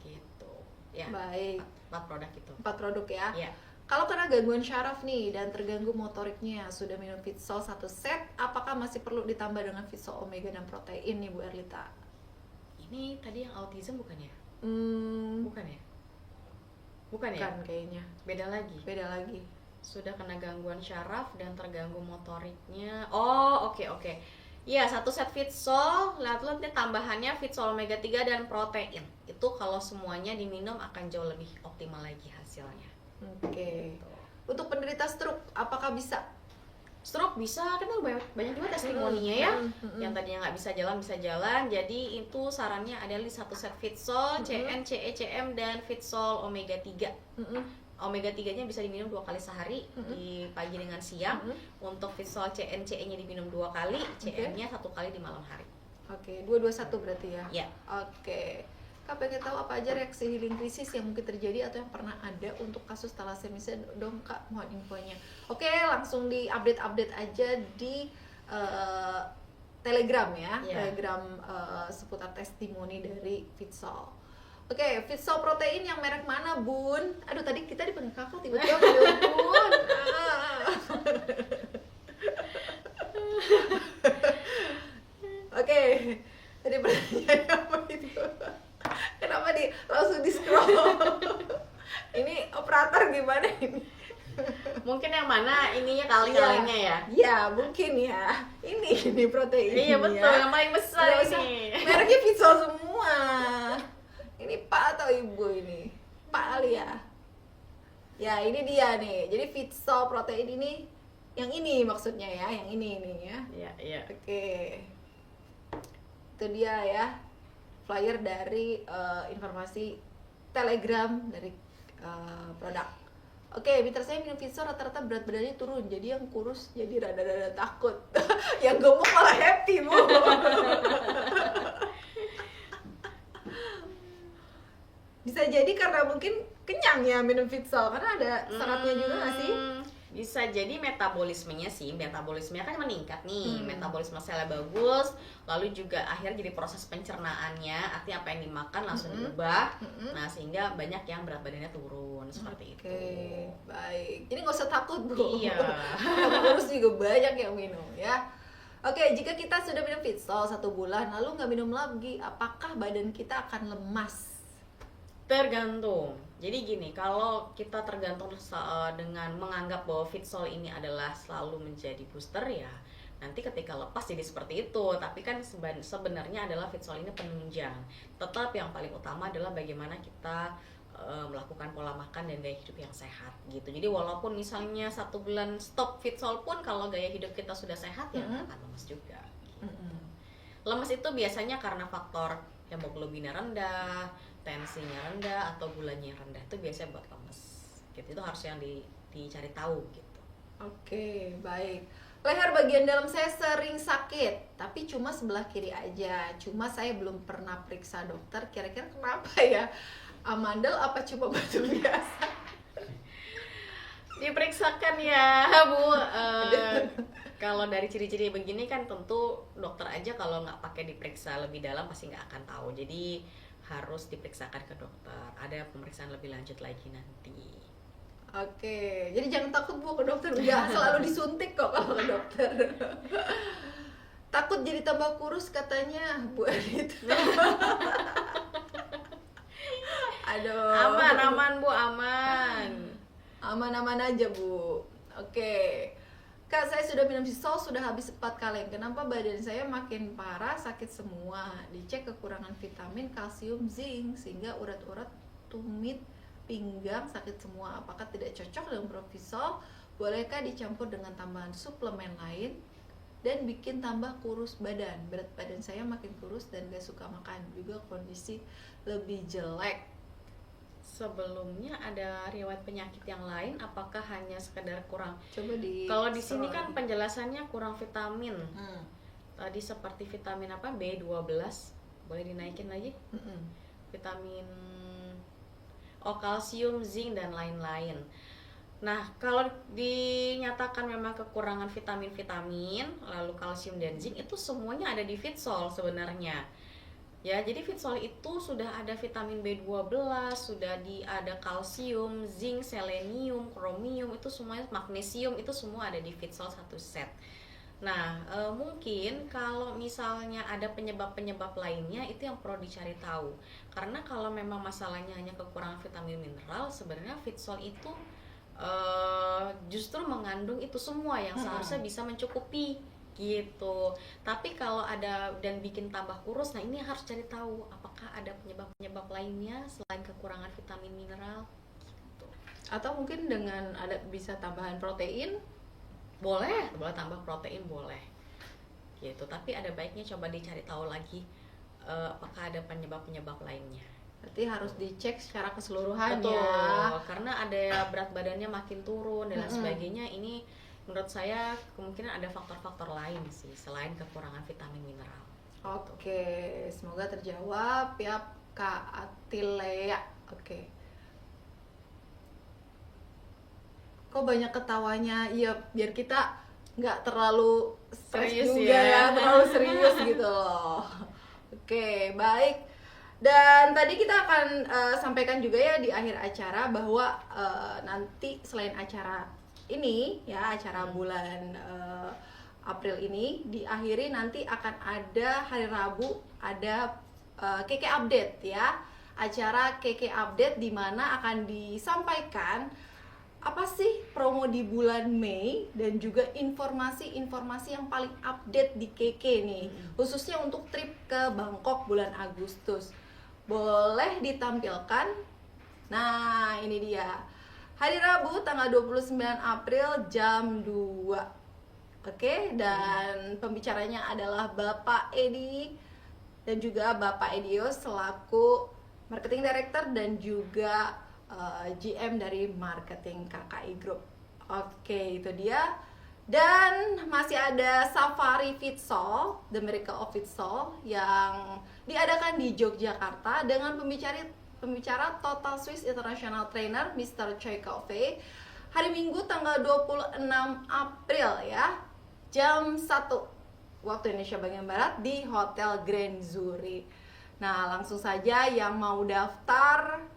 Gitu. Ya. Baik. 4 produk itu. 4 produk ya. Ya. Kalau karena gangguan syaraf nih dan terganggu motoriknya, sudah minum Fitsol 1 set, apakah masih perlu ditambah dengan Fitsol omega dan protein nih Bu Erlita? Ini tadi yang autism bukan ya? Bukan ya? Bukan ya? Bukan kayaknya. Beda lagi. Beda lagi. Sudah kena gangguan syaraf dan terganggu motoriknya. Oh, oke. Iya, 1 set Fitsol, lalu nanti tambahannya Fitsol omega 3 dan protein. Itu kalau semuanya diminum akan jauh lebih optimal lagi hasilnya. Oke. Untuk penderita stroke, apakah bisa? Stroke bisa, kan banyak juga testimoninya ya. Yang tadinya nggak bisa jalan. Jadi itu sarannya adalah 1 set Fitsol, CN, CE, CM, dan Fitsol omega 3. Omega 3-nya bisa diminum 2 kali sehari, di pagi dengan siang. Untuk Fitsol CN, CE-nya diminum 2 kali, CM-nya 1 kali di malam hari. Oke, 221 berarti ya? Ya. Oke. Kak pengen tahu apa aja reaksi healing krisis yang mungkin terjadi atau yang pernah ada untuk kasus thalassemia dong Kak, mohon infonya. Oke, langsung di update aja di Telegram ya, Telegram seputar testimoni dari Fitsol. Oke, Fitsol protein yang merek mana Bun? Aduh, tadi kita dipanggil kakak, tiba-tiba panggil Bun. Oke, tadi pertanyaannya apa itu? Kenapa langsung di scroll? Ini operator gimana ini? Mungkin yang mana ininya kalengnya ya? Iya, mungkin ya. Ini protein. Iya betul, yang paling besar ini. Mereknya Fitsol semua. Ini Pak atau Ibu ini? Pak kali ya? Ya, ini dia nih. Jadi Fitsol protein ini, yang ini maksudnya ya, yang ini ya. Iya. Oke. Itu dia ya. Flyer dari informasi Telegram dari produk. Oke, mitra saya minum Fitsol rata-rata berat badannya turun, jadi yang kurus jadi rada-rada takut. Yang gemuk malah happy Bu. Bisa jadi karena mungkin kenyang ya minum Fitsol, karena ada seratnya juga nggak sih? Bisa jadi metabolismenya kan meningkat nih, metabolisme selnya bagus, lalu juga akhirnya jadi proses pencernaannya, artinya apa yang dimakan langsung diubah, nah sehingga banyak yang berat badannya turun seperti itu. Oke, baik. Jadi nggak usah takut Bu. Iya. Terus juga banyak yang minum ya. Oke, jika kita sudah minum Fitsol 1 bulan lalu nggak minum lagi, apakah badan kita akan lemas? Tergantung. Jadi gini, kalau kita tergantung dengan menganggap bahwa Fitsol ini adalah selalu menjadi booster ya, nanti ketika lepas jadi seperti itu. Tapi kan sebenarnya adalah Fitsol ini penunjang. Tetap yang paling utama adalah bagaimana kita melakukan pola makan dan gaya hidup yang sehat gitu. Jadi walaupun misalnya 1 bulan stop Fitsol pun, kalau gaya hidup kita sudah sehat ya akan lemas juga gitu. Lemas itu biasanya karena faktor hemoglobinnya rendah, tensinya rendah, atau gulanya yang rendah, itu biasanya buat lemes gitu. Itu harus yang dicari tahu gitu. Oke, baik. Leher bagian dalam saya sering sakit, tapi cuma sebelah kiri aja. Cuma saya belum pernah periksa dokter, kira-kira kenapa ya? Amandel apa cuma batu biasa? Diperiksakan ya Bu. Kalau dari ciri-ciri begini kan tentu dokter aja kalau nggak pakai diperiksa lebih dalam pasti nggak akan tahu. Jadi harus diperiksakan ke dokter. Ada pemeriksaan lebih lanjut lagi nanti. Oke, jadi jangan takut Bu ke dokter, udah selalu disuntik kok kalau ke dokter. Takut jadi tambah kurus katanya Bu Adit. Aduh. Aman Bu, aman. Aman-aman aja Bu. Oke. Kak, saya sudah minum Fitsol sudah habis 4 kaleng. Kenapa badan saya makin parah, sakit semua? Dicek kekurangan vitamin, kalsium, zinc sehingga urat-urat, tumit, pinggang sakit semua. Apakah tidak cocok dengan Profisol? Bolehkah dicampur dengan tambahan suplemen lain dan bikin tambah kurus badan? Berat badan saya makin kurus dan gak suka makan, juga kondisi lebih jelek. Sebelumnya ada riwayat penyakit yang lain, apakah hanya sekedar kurang? Coba di Kalau di sini kan penjelasannya kurang vitamin. Tadi seperti vitamin apa? B12. Boleh dinaikin lagi? Vitamin kalsium, zinc dan lain-lain. Nah, kalau dinyatakan memang kekurangan vitamin-vitamin, lalu kalsium dan zinc itu semuanya ada di Fitsol sebenarnya. Ya, jadi Fitsol itu sudah ada vitamin B12, sudah ada kalsium, zinc, selenium, kromium, itu semuanya, magnesium, itu semua ada di Fitsol satu set. Nah, mungkin kalau misalnya ada penyebab-penyebab lainnya itu yang perlu dicari tahu. Karena kalau memang masalahnya hanya kekurangan vitamin mineral, sebenarnya Fitsol itu justru mengandung itu semua yang seharusnya bisa mencukupi gitu. Tapi kalau ada dan bikin tambah kurus, nah ini harus cari tahu apakah ada penyebab-penyebab lainnya selain kekurangan vitamin mineral gitu. Atau mungkin dengan ada bisa tambahan protein. Boleh tambah protein boleh gitu, tapi ada baiknya coba dicari tahu lagi apakah ada penyebab-penyebab lainnya. Berarti harus dicek secara keseluruhan. Betul, ya. karena ada berat badannya makin turun dan lain sebagainya. Ini menurut saya kemungkinan ada faktor-faktor lain sih selain kekurangan vitamin mineral. Oke, semoga terjawab ya Kak Atilea. Oke. Kok banyak ketawanya? Iya, biar kita nggak terlalu stres Serius juga ya. terlalu serius gitu loh. Oke, baik. Dan tadi kita akan sampaikan juga ya di akhir acara bahwa nanti selain acara ini ya, acara bulan April ini diakhiri nanti akan ada hari Rabu ada KK Update ya. Acara KK Update di mana akan disampaikan apa sih promo di bulan Mei dan juga informasi-informasi yang paling update di KK nih, khususnya untuk trip ke Bangkok bulan Agustus. Boleh ditampilkan? Nah, ini dia. Hari Rabu tanggal 29 April jam 2. Oke, dan pembicaranya adalah Bapak Edi dan juga Bapak Edio selaku Marketing Director dan juga GM dari Marketing KKI Group. Oke, itu dia. Dan masih ada Safari Fitsol, The Miracle of Fitsol yang diadakan di Yogyakarta dengan pembicara Total Swiss International Trainer Mr. Choi Kao-fei. Hari Minggu tanggal 26 April ya, jam 1 waktu Indonesia bagian Barat di Hotel Grand Zurich. Nah, langsung saja yang mau daftar,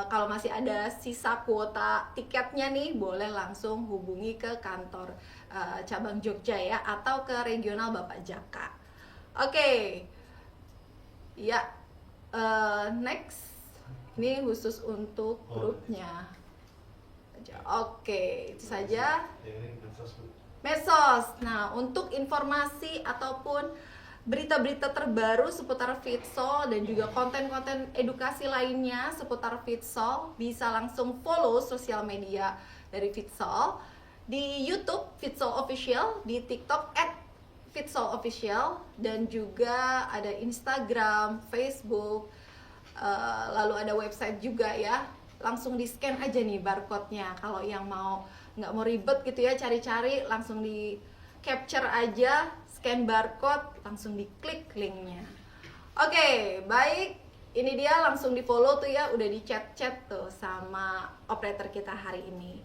kalau masih ada sisa kuota tiketnya nih, boleh langsung hubungi ke kantor cabang Jogja ya, atau ke regional Bapak Jaka. Oke. Ya, next. Ini khusus untuk grupnya. Oke, itu saja. Medsos. Nah, untuk informasi ataupun berita-berita terbaru seputar Fitsol dan juga konten-konten edukasi lainnya seputar Fitsol, bisa langsung follow sosial media dari Fitsol di YouTube Fitsol Official, di TikTok @FitsolOfficial, dan juga ada Instagram, Facebook, lalu ada website juga ya. Langsung di scan aja nih barcode-nya. Kalau yang nggak mau ribet gitu ya cari-cari, langsung di capture aja, scan barcode, langsung diklik linknya. Oke, baik. Ini dia langsung di follow tuh ya, udah di chat-chat tuh sama operator kita hari ini.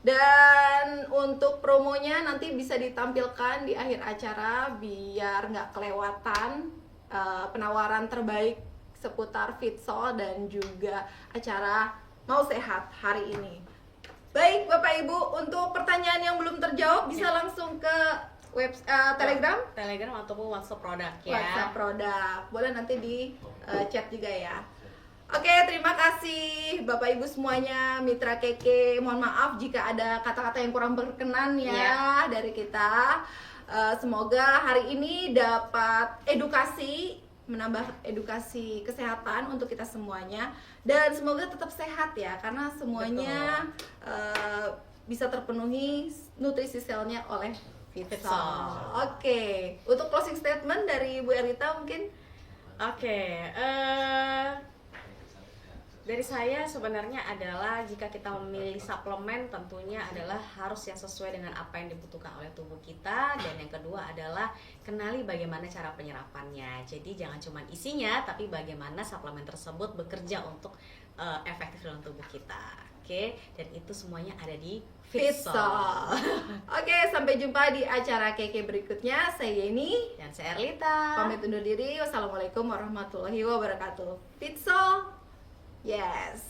Dan untuk promonya nanti bisa ditampilkan di akhir acara biar nggak kelewatan penawaran terbaik seputar Fitsol dan juga acara Mau Sehat hari ini. Baik Bapak Ibu, untuk pertanyaan yang belum terjawab bisa langsung ke Telegram ataupun WhatsApp produk ya. WhatsApp produk. Boleh nanti di chat juga ya. Oke, terima kasih Bapak Ibu semuanya, mitra Keke. Mohon maaf jika ada kata-kata yang kurang berkenan ya dari kita. Semoga hari ini dapat edukasi, menambah edukasi kesehatan untuk kita semuanya, dan semoga tetap sehat ya, karena semuanya bisa terpenuhi nutrisi selnya oleh Fitsol. Oke, untuk closing statement dari Bu Erlita mungkin. Dari saya sebenarnya adalah jika kita memilih suplemen tentunya adalah harus yang sesuai dengan apa yang dibutuhkan oleh tubuh kita, dan yang kedua adalah kenali bagaimana cara penyerapannya. Jadi jangan cuma isinya tapi bagaimana suplemen tersebut bekerja untuk efektif dalam tubuh kita. Oke, dan itu semuanya ada di Fitsol. Oke, sampai jumpa di acara Keke berikutnya. Saya Yeni dan saya Erlita. Pamit undur diri. Wassalamualaikum warahmatullahi wabarakatuh. Fitsol. Yes.